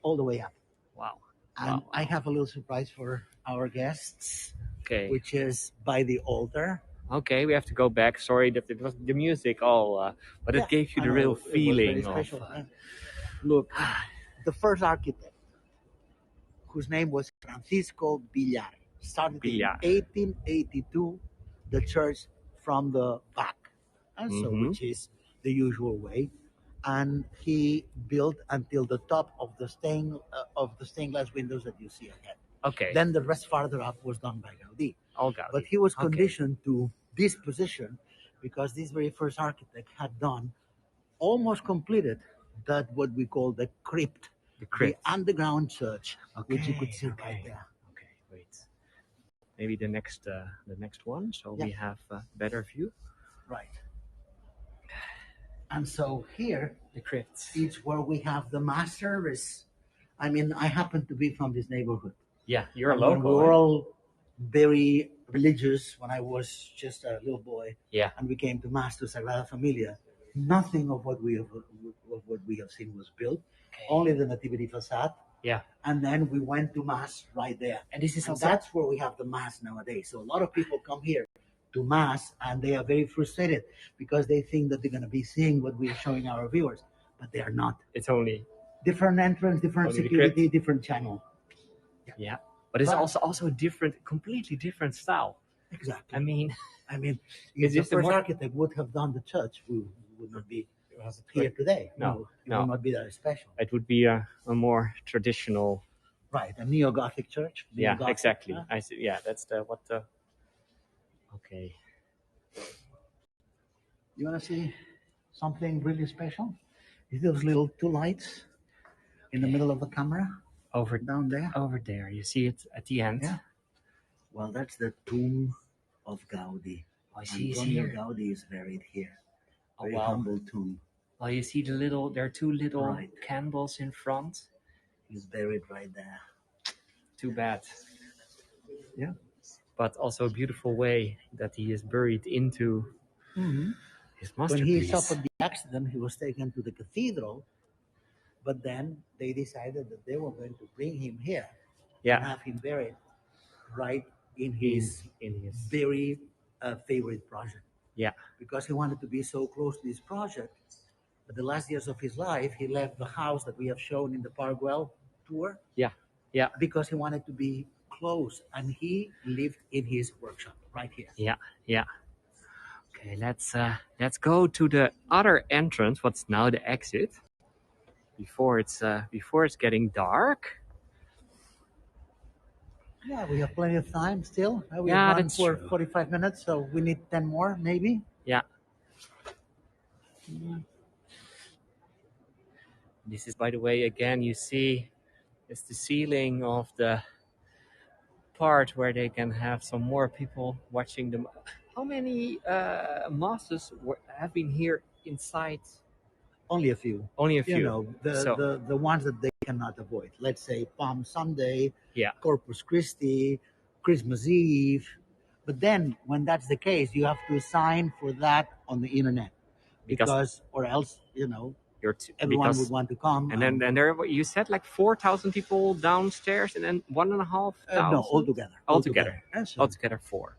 all the way up. Wow. And Wow. I Wow. have a little surprise for our guests, Okay. which is by the altar. Okay, we have to go back. Sorry that it was the music all, but it Yeah, gave you I the know real it was very feeling of. special. Look, the first architect, whose name was Francisco Villar, started in Billard. 1882 the church from the back, and so Mm-hmm. which is the usual way. And he built until the top of the stained glass windows that you see ahead. Okay. Then the rest farther up was done by Gaudi. All Gaudi. But he was Okay. conditioned to this position because this very first architect had done almost completed that what we call the crypt, The crypt. the underground church, which you could Okay. see right Okay. there. Okay. Wait. Maybe the next one, so Yeah. we have a better view. Right. And so here The crypt. is where we have the mass service. I mean, I happen to be from this neighborhood. Yeah, you're a And when local. we were all very religious when I was just a little boy, Yeah. and we came to mass to Sagrada Familia. Nothing of what we have seen was built. Okay. Only the nativity facade. Yeah. And then we went to mass right there. And this is And also. that's where we have the mass nowadays. So a lot of people come here to mass, and they are very frustrated because they think that they're going to be seeing what we are showing our viewers, but they are not. It's only. Different entrance, different Only the security, different channel. Yeah. But it's But- also a different, completely different style. Exactly. I mean, if the just a first more- architect would have done the church, we would not be here today. No, It no. would not be that special. it would be a more traditional. Right, a neo-Gothic church. Yeah, Neo-Gothic, exactly. huh? I see. Yeah, that's the what the. Okay. You want to see something really special? See those little two lights in the middle of the camera Over down there? over there, you see it at the end. Yeah. Well, that's the tomb of Gaudi. Oh, he's Antoni here. Gaudi is buried here. Oh, Very wow. humble tomb. Oh, you see there are two little Right. candles in front. He's buried right there. Too bad. Yeah. But also a beautiful way that he is buried into Mm-hmm. his When masterpiece. he suffered the accident, he was taken to the cathedral, but then they decided that they were going to bring him here and Yeah, have him buried right in his in his. very favorite project. Yeah. Because he wanted to be so close to this project. But the last years of his life, he left the house that we have shown in the Parkwell tour. Yeah. Yeah. Because he wanted to be close, and he lived in his workshop right here. Yeah. Yeah. Okay, let's go to the other entrance. What's now the exit? Before it's getting dark. Yeah, we have plenty of time still. We Yeah, have run that's for true. 45 minutes, so we need 10 more, maybe. Yeah. This is, by the way, again, you see, it's the ceiling of the part where they can have some more people watching them. How many masses have been here inside? Only a few. Only a few. You know, So- the ones that they cannot avoid. Let's say Palm Sunday, Yeah. Corpus Christi, Christmas Eve. But then, when that's the case, you have to sign for that on the internet, Because- or else, everyone because would want to come. and then there you said like 4,000 people downstairs, and then 1,500. no, altogether. Altogether. And so Altogether 4.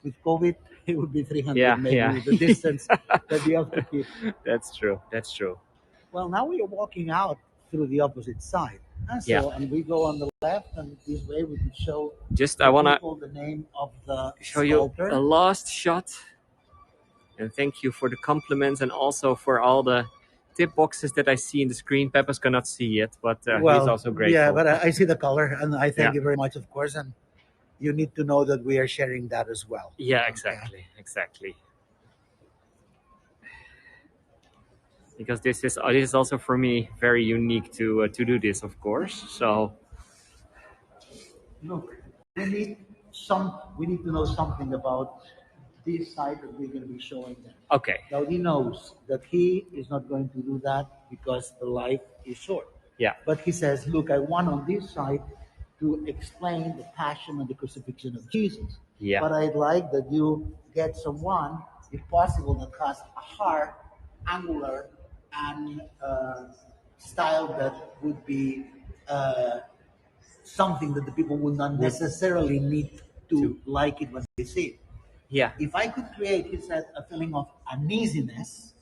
with COVID, it would be 300, Yeah, maybe yeah. with the distance that you have to keep. That's true. That's true. Well, now we are walking out through the opposite side. And so, Yeah. and we go on the left, and this way we can show Just I wanna people the name of the show you sculptor. a last shot, and thank you for the compliments and also for all the tip boxes that I see in the screen. Pepus cannot see it, but he's also grateful. Yeah, but I see the color, and I thank Yeah. you very much, of course. And you need to know that we are sharing that as well. Yeah, Okay. exactly. because this is also for me very unique to do this, of course. So Look, we need to know something about this site that we're going to be showing them. okay, Now he knows that he is not going to do that because the life is short. yeah, But he says, look, I want on this side to explain the passion and the crucifixion of Jesus. yeah, But I'd like that you get someone, if possible, that has a hard, angular, and style that would be something that the people would not necessarily need to like it when they see it. yeah. If I could create, he said, a feeling of uneasiness,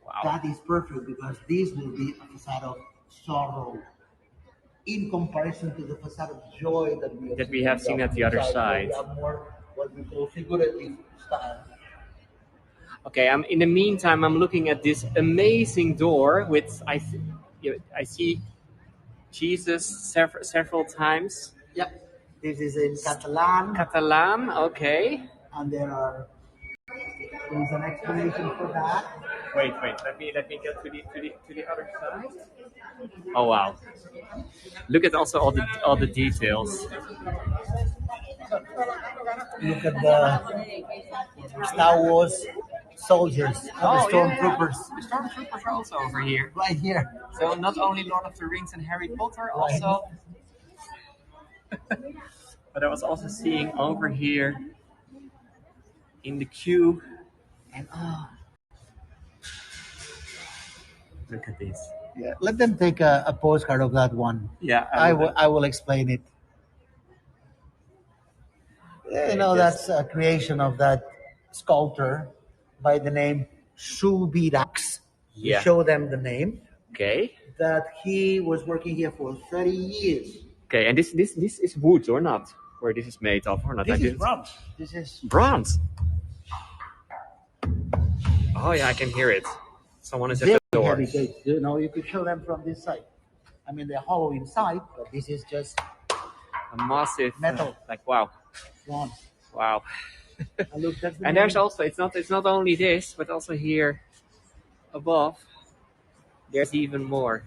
Wow, that is perfect because this will be a facade of sorrow in comparison to the facade of joy that we have seen at the other where side. we have more what we call figurative style. Okay, in the meantime, I'm looking at this amazing door with I see Jesus several times. Yep. This is in Catalan, Catalan, okay. and there is an explanation for that. Wait. Let me get to the other side. Oh wow! Look at also all the details. Look at the Star Wars soldiers and the stormtroopers The stormtroopers are also over here. right here. So not only Lord of the Rings and Harry Potter, also. But I was also seeing over here in the queue. And Look at this. yeah, let them take a postcard of that one. Yeah, I will explain it. You know, that's a creation of that sculptor by the name Subirax. We Yeah. show them the name Okay. that he was working here for 30 years. Okay, and this is wood or not? Where this is made of or not? This is bronze. This is Bronze. Oh yeah, I can hear it. Someone is at very the door. heavy cake. You know, you could show them from this side. I mean, they're hollow inside, but this is just A massive Metal. like wow, bronze. wow. And look, that's the And name. there's also it's not only this, but also here above. There's even more.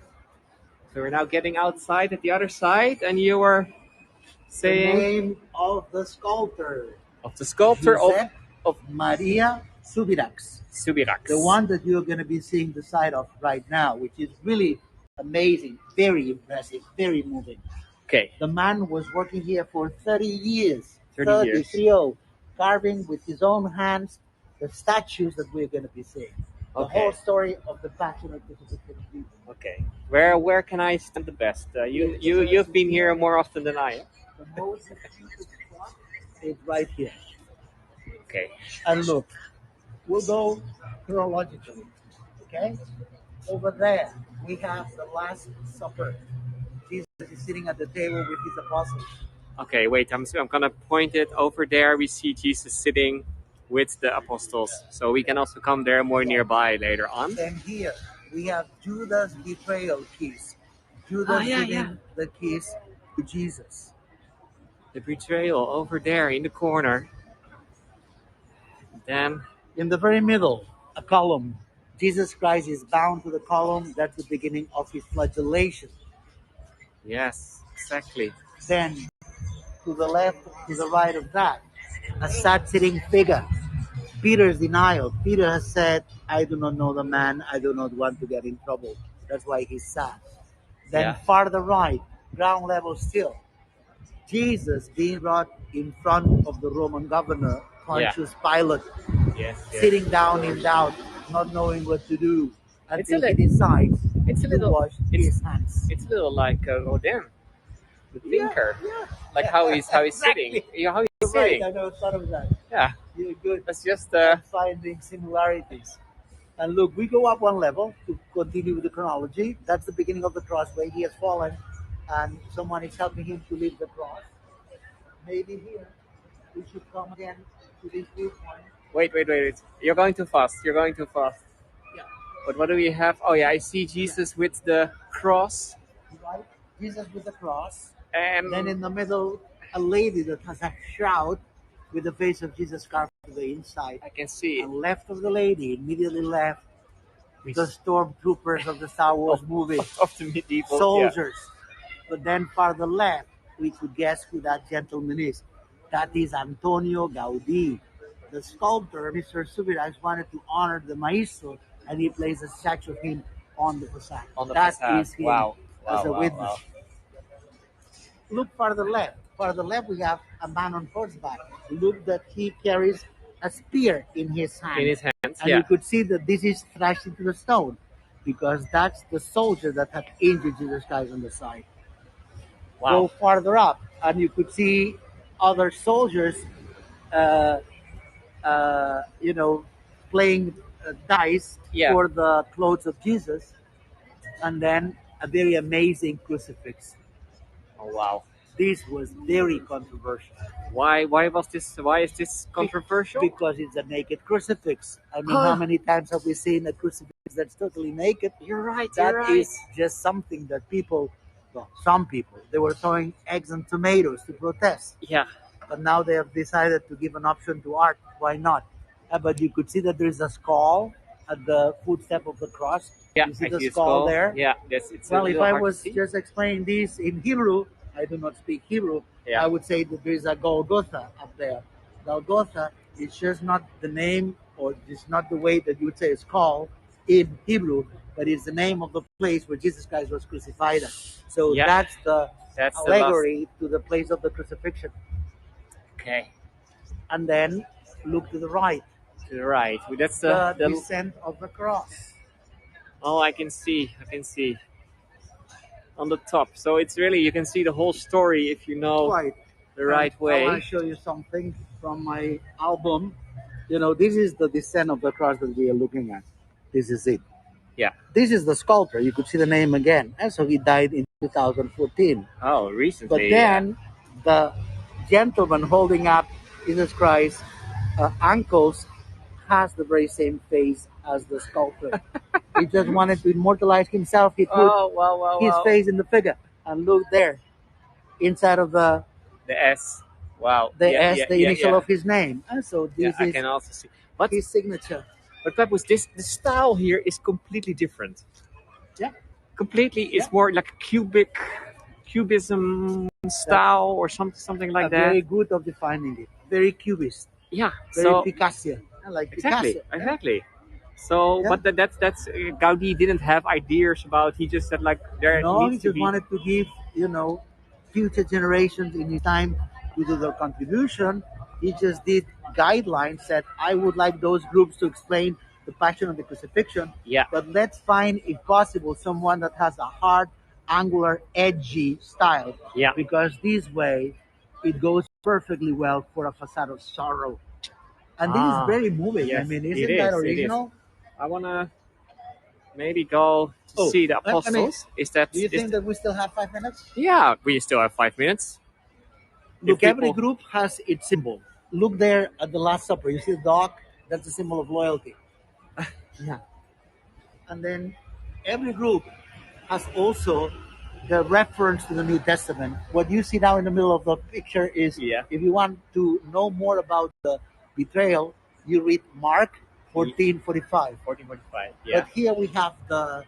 So we're now getting outside at the other side, and you were the saying name of the sculptor, of the sculptor Josep of Maria Subirax. Subirax. The one that you're going to be seeing the side of right now, which is really amazing, very impressive, very moving. Okay. The man was working here for 30 years. 30 years. 30, carving with his own hands the statues that we're going to be seeing. The Okay. whole story of the Passion of crucifixion of Jesus. Okay. Where can I stand the best? You've been here more often than I have. The most beautiful spot is right here. Okay. And look, we'll go chronologically. Okay? Over there, we have the Last Supper. Jesus is sitting at the table with his apostles. Okay. Wait. I'm gonna point it over there. We see Jesus sitting with the apostles, so we can also come there more nearby later on. Then here, we have Judas' betrayal kiss. Judas giving the kiss to Jesus. The betrayal over there in the corner. Then In the very middle, a column. Jesus Christ is bound to the column. That's the beginning of his flagellation. yes, exactly. Then, to the left, to the right of that, a sad sitting figure. Peter's denial. Peter has said, I do not know the man. I do not want to get in trouble. That's why he's sad. Then Yeah. farther right, ground level still, Jesus being brought in front of the Roman governor, Pontius Pilate, Yes. sitting down in doubt, not knowing what to do, It's a until he li- decides It's a to little. wash his hands. It's a little like Rodin, the thinker. Yeah. Like how he's sitting. Exactly. Yeah, how he's Right, sitting. I never thought of that. Yeah. You're good. That's just At finding similarities. And look, we go up one level to continue with the chronology. That's the beginning of the cross where he has fallen and someone is helping him to leave the cross. Maybe here we should come again to this viewpoint. wait. You're going too fast. You're going too fast. Yeah. But what do we have? Oh yeah, I see Jesus with the cross, Right? Jesus with the cross. and Then in the middle, a lady that has a shroud with the face of Jesus carved to the inside. I can see And left of the lady, immediately left, the stormtroopers of the Star of, Wars movie, of the medieval. Yeah. soldiers. But then farther left, we could guess who that gentleman is. That is Antonio Gaudi. The sculptor, Mr. Subiraj, wanted to honor the maestro, and he placed a statue of him on the facade. On the That facade. is him Wow. as Wow. a Wow. witness. Wow. Look farther left. Farther left, we have a man on horseback. Look that he carries a spear in his In hand. his hands. And Yeah. you could see that this is thrashed into the stone because that's the soldier that had injured Jesus Christ on the side. Go Wow. farther up, and you could see other soldiers, uh, you know, playing dice Yeah. for the clothes of Jesus, and then a very amazing crucifix. Oh wow. This was very controversial. Why? Why was this? Why is this controversial? Because it's a naked crucifix. I mean, how many times have we seen a crucifix that's totally naked? You're right. That You're right. is just something that people, well, some people, they were throwing eggs and tomatoes to protest. Yeah. But now they have decided to give an option to art. Why not? But you could see that there is a skull at the footstep of the cross. Yeah. You see I the see a skull there? Yeah. That's it's a Well, if little I hard was to see. just explaining this in Hebrew, I do not speak Hebrew, Yeah. I would say that there is a Golgotha up there. Golgotha is just not the name, or it's not the way that you would say it's called in Hebrew, but it's the name of the place where Jesus Christ was crucified at. So Yeah. that's the That's the allegory to the place of the crucifixion. Okay. And then look to the right, To the right. That's the the. descent of the cross. Oh, I can see. I can see. On the top. So it's really you can see the whole story if you know Right. the right I want way. to show you something from my album. You know, this is the descent of the cross that we are looking at. This is it. Yeah. This is the sculptor. You could see the name again. And so he died in 2014. Oh, recently. But then the gentleman holding up Jesus Christ ankles has the very same face as the sculptor. He just wanted to immortalize himself. He put Oh wow wow his wow. face in the figure. And look there, inside of the S. Wow. S, Yeah, the yeah, initial yeah. of his name. And so Yeah, this I is can also see. But his signature. Pepus, the style here is completely different. Yeah. Completely, it's Yeah. more like cubism style or something like that. Very good of defining it. Very cubist. Yeah. Very So Picasso. I like exactly, Picasso. exactly. So, Yeah. but that's Gaudi didn't have ideas about. He just said like there No, he needs to just be. wanted to give, future generations in his time to do their contribution. He just did guidelines that I would like those groups to explain the Passion of the Crucifixion. Yeah. But let's find, if possible, someone that has a hard, angular, edgy style. Yeah. Because this way, it goes perfectly well for a facade of sorrow. And this is very moving. Yes, I mean, it isn't that is, it is. original? I wanna maybe go to Oh, see the I mean, apostles. Is that? Do you is think that we still have 5 minutes? Yeah, we still have 5 minutes. Look, If every people- group has its symbol. Look there at the Last Supper. You see the dog? That's a symbol of loyalty. Yeah. And then every group has also the reference to the New Testament. What you see now in the middle of the picture is, Yeah. if you want to know more about the betrayal, you read Mark 14:45. 1445. Yeah. But here we have the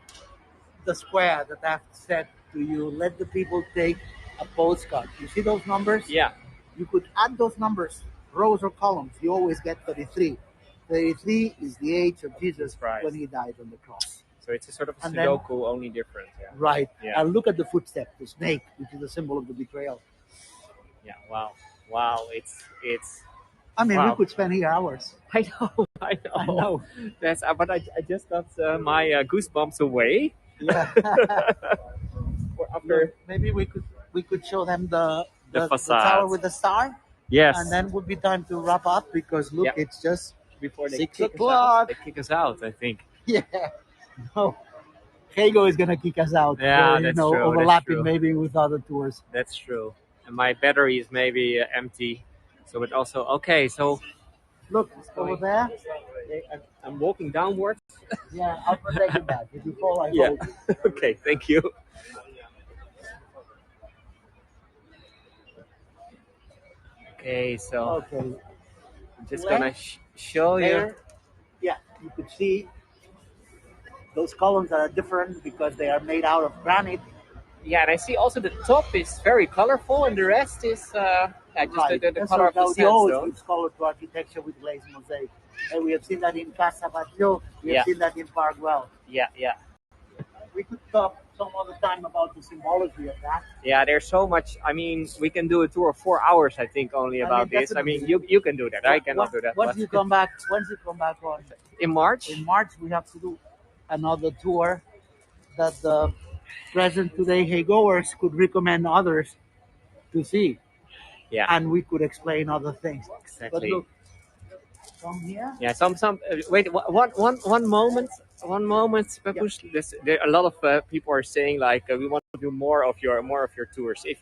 square that I've said to you. Let the people take a postcard. You see those numbers? Yeah. You could add those numbers, rows or columns. You always get 33. 33 is the age of Jesus Christ. when he died on the cross. So it's a sort of a And then- Sudoku, only different. Yeah. Right. Yeah. And look at the footstep, the snake, which is a symbol of the betrayal. Yeah. Wow. Wow. It's. I mean, Wow. we could spend here hours. I know. I know. I know. That's. But I just got my goosebumps away. Yeah. After. Maybe we could show them the facade. tower with the star, Yes. and then would be time to wrap up because look, Yeah. it's just before they 6 kick us o'clock. out. They kick us out. I think. Yeah. No. Hego is gonna kick us out. Yeah, that's true, that's overlapping true. maybe with other tours. That's true. And my battery is maybe empty. So it also okay. So Look over there. I'm walking downwards. Yeah, I'll protect you back. If you fall, I Yeah. hold. Okay. Thank you. Okay. So Okay. I'm just gonna show you. There. Yeah, you could see those columns are different because they are made out of granite. Yeah, and I see also the top is very colorful, and the rest is just Right. the And color so of the Gaudi always sandstone. gives color to architecture with glazed mosaic. And we have seen that in Casa Batlló. We have Yeah, seen that in Parkwell. yeah, yeah. We could talk some other time about the symbology of that. Yeah, there's so much. I mean, we can do a tour of 4 hours, I think, only I mean, about this. I mean, definitely. you can do that. I cannot do that. Once But you come back, on in March, in March, we have to do another tour that the present today hey goers could recommend others to see, yeah, and we could explain other things. But exactly. look, from here, Yeah, some. Wait, one moment, yeah, Pepus. There a lot of people are saying like we want to do more of your tours. If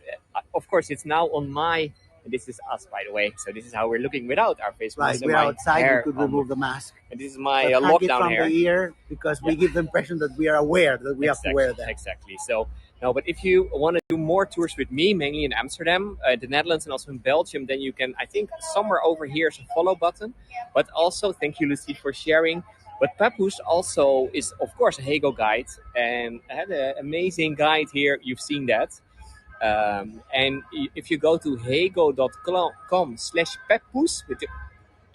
of course it's now on my. This is us, by the way. So this is how we're looking without our face right, masks and we're my outside, we hair. could remove the mask, And this is my but hang it lockdown from the hair. ear because we Yeah. give the impression that we are aware that we have to wear that. Exactly. So no, but if you want to do more tours with me, mainly in Amsterdam, the Netherlands, and also in Belgium, then you can. I think somewhere over here is a follow button. But also, thank you, Lucy, for sharing. But Pepus also is, of course, a Hego guide, and I had an amazing guide here. You've seen that. And if you go to hego.com/Pepus with the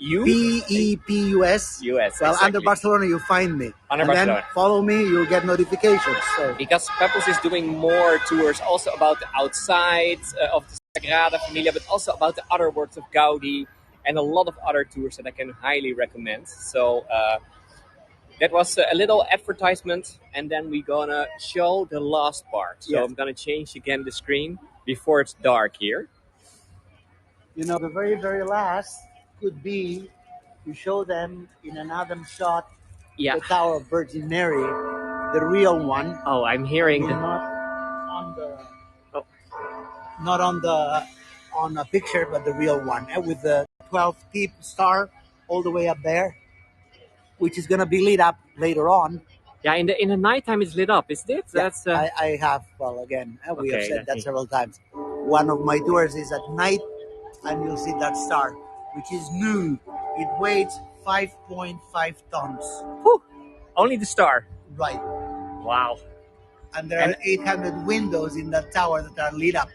U Pepus. US, Well, under exactly. Barcelona, you find me, Under and then Barcelona. follow me. You'll get notifications. So Because Pepus is doing more tours also about the outside of the Sagrada Familia, but also about the other works of Gaudi and a lot of other tours that I can highly recommend. So that was a little advertisement, and then we're gonna show the last part. So yes, I'm gonna change again the screen before it's dark here. the very very last could be to show them in another shot Yeah. the Tower of Virgin Mary, the real one. Oh, I'm I hearing mean, the. not on the Oh, not on a picture, but the real one, with the 12 tip star all the way up there, which is gonna be lit up later on. yeah. In the nighttime, it's lit up, isn't it? Yeah, That's I have. Well, again, we have okay. said that several times. One of my tours is at night, and you'll see that star, which is new. It weighs 5.5 tons. Whew, only the star. Right. Wow. And there And are 800 windows in that tower that are lit up.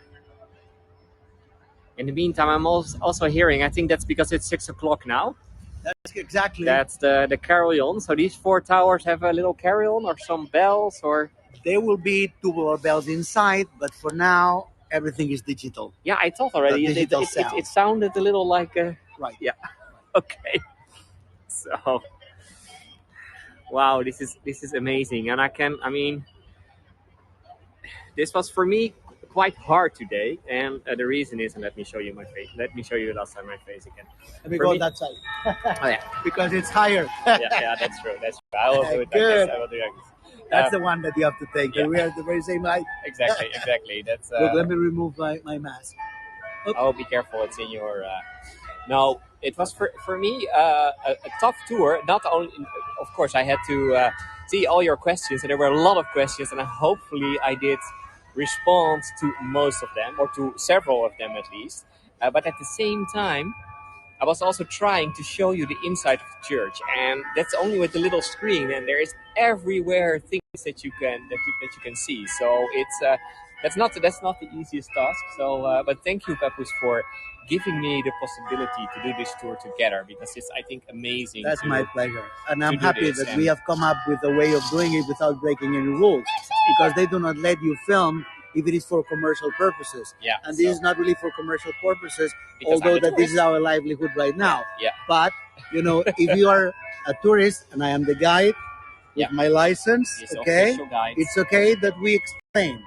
in the meantime, I'm also hearing. I think that's because it's 6 o'clock now. That's exactly. That's the carillon. So these four towers have a little carillon or some bells or. There will be tubular bells inside, but for now, everything is digital. Yeah, I thought already. The digital sound. It sounded a little like a. Right. Yeah. Okay. So. Wow, this is amazing, and I mean, this was for me quite hard today, and the reason is, and let me show you my face. Let me show you the last time my face again. Let me For go me- on that side Oh yeah, because it's higher. yeah, that's true. That's true. I will do it like Good. this. I will do it like this. That's the one that you have to take. yeah. We are at the very same height. Exactly. That's. Look, let me remove my mask. Oh, be careful! It's in your. No, it was for me a tough tour. Not only, of course, I had to see all your questions, and there were a lot of questions, and hopefully I did respond to most of them, or to several of them at least. But at the same time, I was also trying to show you the inside of the church, and that's only with the little screen. And there is everywhere things that you can see. So it's that's not the easiest task. So, but thank you, Pepus, for giving me the possibility to do this tour together because it's I think amazing. That's my pleasure. And I'm do happy this, that we have come up with a way of doing it without breaking any rules. Because they do not let you film if it is for commercial purposes. Yeah, And so- this is not really for commercial purposes, Because I'm although the that this tourist. is our livelihood right now. Yeah. But, if you are a tourist and I am the guide with Yeah. my license, It's okay, official guide. it's okay that we explain.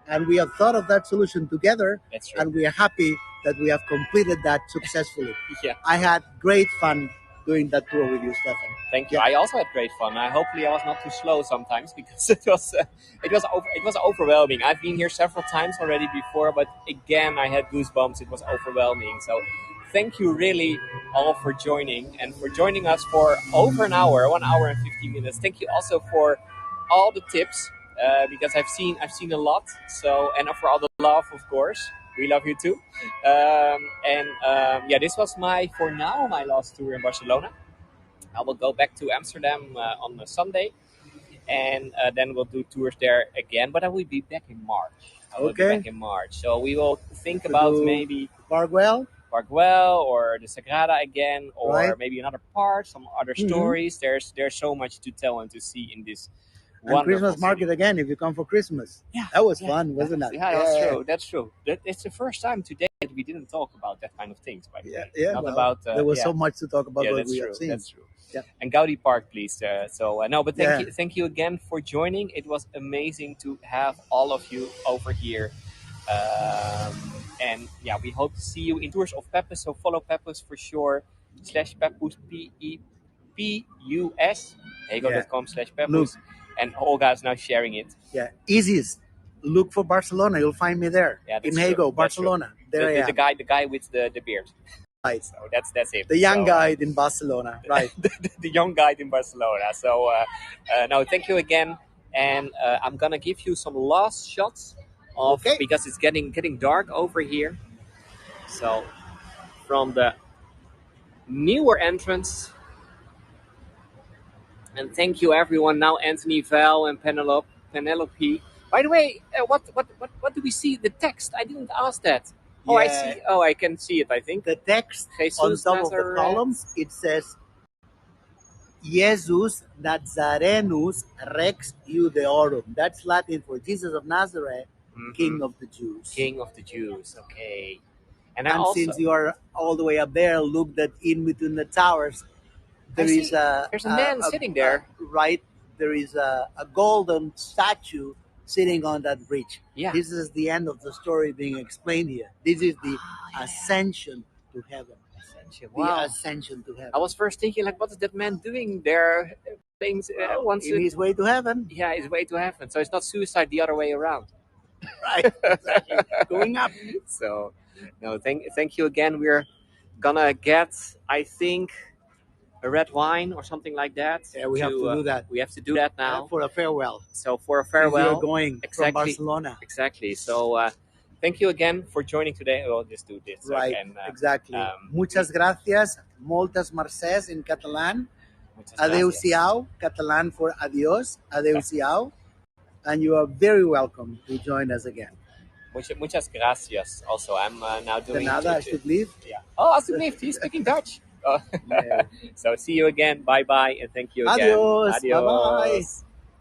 And we have thought of that solution together, That's true. and we are happy that we have completed that successfully. Yeah. I had great fun doing that tour with you, Stefan. Thank you. Yeah. I also had great fun. Hopefully, I was not too slow sometimes because it was overwhelming. I've been here several times already before, but again, I had goosebumps. It was overwhelming. So, thank you really all for joining and for joining us for over an hour, 1 hour and 15 minutes. Thank you also for all the tips because I've seen a lot. So, and for all the love, of course. We love you too. This was for now my last tour in Barcelona. I will go back to Amsterdam on a Sunday. and then we'll do tours there again. But I will be back in March. I will be Okay. back in March. So we will think We about do maybe Barguel, Barguel or the Sagrada again, or right? maybe another part, some other Hmm. stories. There's so much to tell and to see in this And wonderful Christmas market city. again if you come for Christmas. Yeah, That was yeah, fun, wasn't it? yeah, that's true. That's true. It's the first time today that we didn't talk about that kind of things. By the Yeah, way, yeah. not Well, about there was yeah, so much to talk about yeah. what That's we have true. seen. That's true. Yeah, And Gaudi Park, please. No, but yeah. thank you again for joining. It was amazing to have all of you over here. And yeah, we hope to see you in tours of Pepus. So follow Pepus for sure. /Pepus Pepus. Yeah. Look, Hego.com/Pepus. And Olga is now sharing it. yeah, easiest. Look for Barcelona. You'll find me there Yeah, in that's true. Hego, That's true. Barcelona. There I am. The guy with the beard. Right. So that's it. The young So, guy in Barcelona. Right. the young guy in Barcelona. So no, thank you again, and I'm gonna give you some last shots of Okay. because it's getting dark over here. So from the newer entrance, and thank you everyone. Now Anthony, Val, and Penelope. By the way, what do we see? The text. I didn't ask that. Oh, I Yeah. see. Oh, I can see it. I think. The text Jesus on top of the Nazareth. columns, it says, Jesus Nazarenus Rex Judeorum. That's Latin for Jesus of Nazareth, King of the Jews. King of the Jews. Okay. And And since you are all the way up there, look that in between the towers, there is there's a man sitting there. Right, there is a golden statue sitting on that bridge. Yeah. This is the end of the story being explained here. This is the ascension to heaven. Wow. The ascension to heaven. I was first thinking, like, what is that man doing there? Things in his way to heaven. Yeah, his way to heaven. So it's not suicide the other way around. Right, exactly. Going up. So, no, thank you again. We're gonna get, I think, a red wine or something like that. Yeah, we have to do that. We have to do that now. For a farewell. So for a farewell. You're going from Barcelona. Exactly. So thank you again for joining today. We'll just do this. Right, exactly. Muchas gracias. Moltes mercès in Catalan. Adeu-siau, Catalan for adios. Adeu-siau. And you are very welcome to join us again. Muchas gracias. Also, I'm now doing... De nada, alsjeblieft. Yeah. Oh, alsjeblieft. He's speaking Dutch. Oh. Yeah. So see you again. Bye-bye. And thank you again. Adios. Adios. Bye-bye.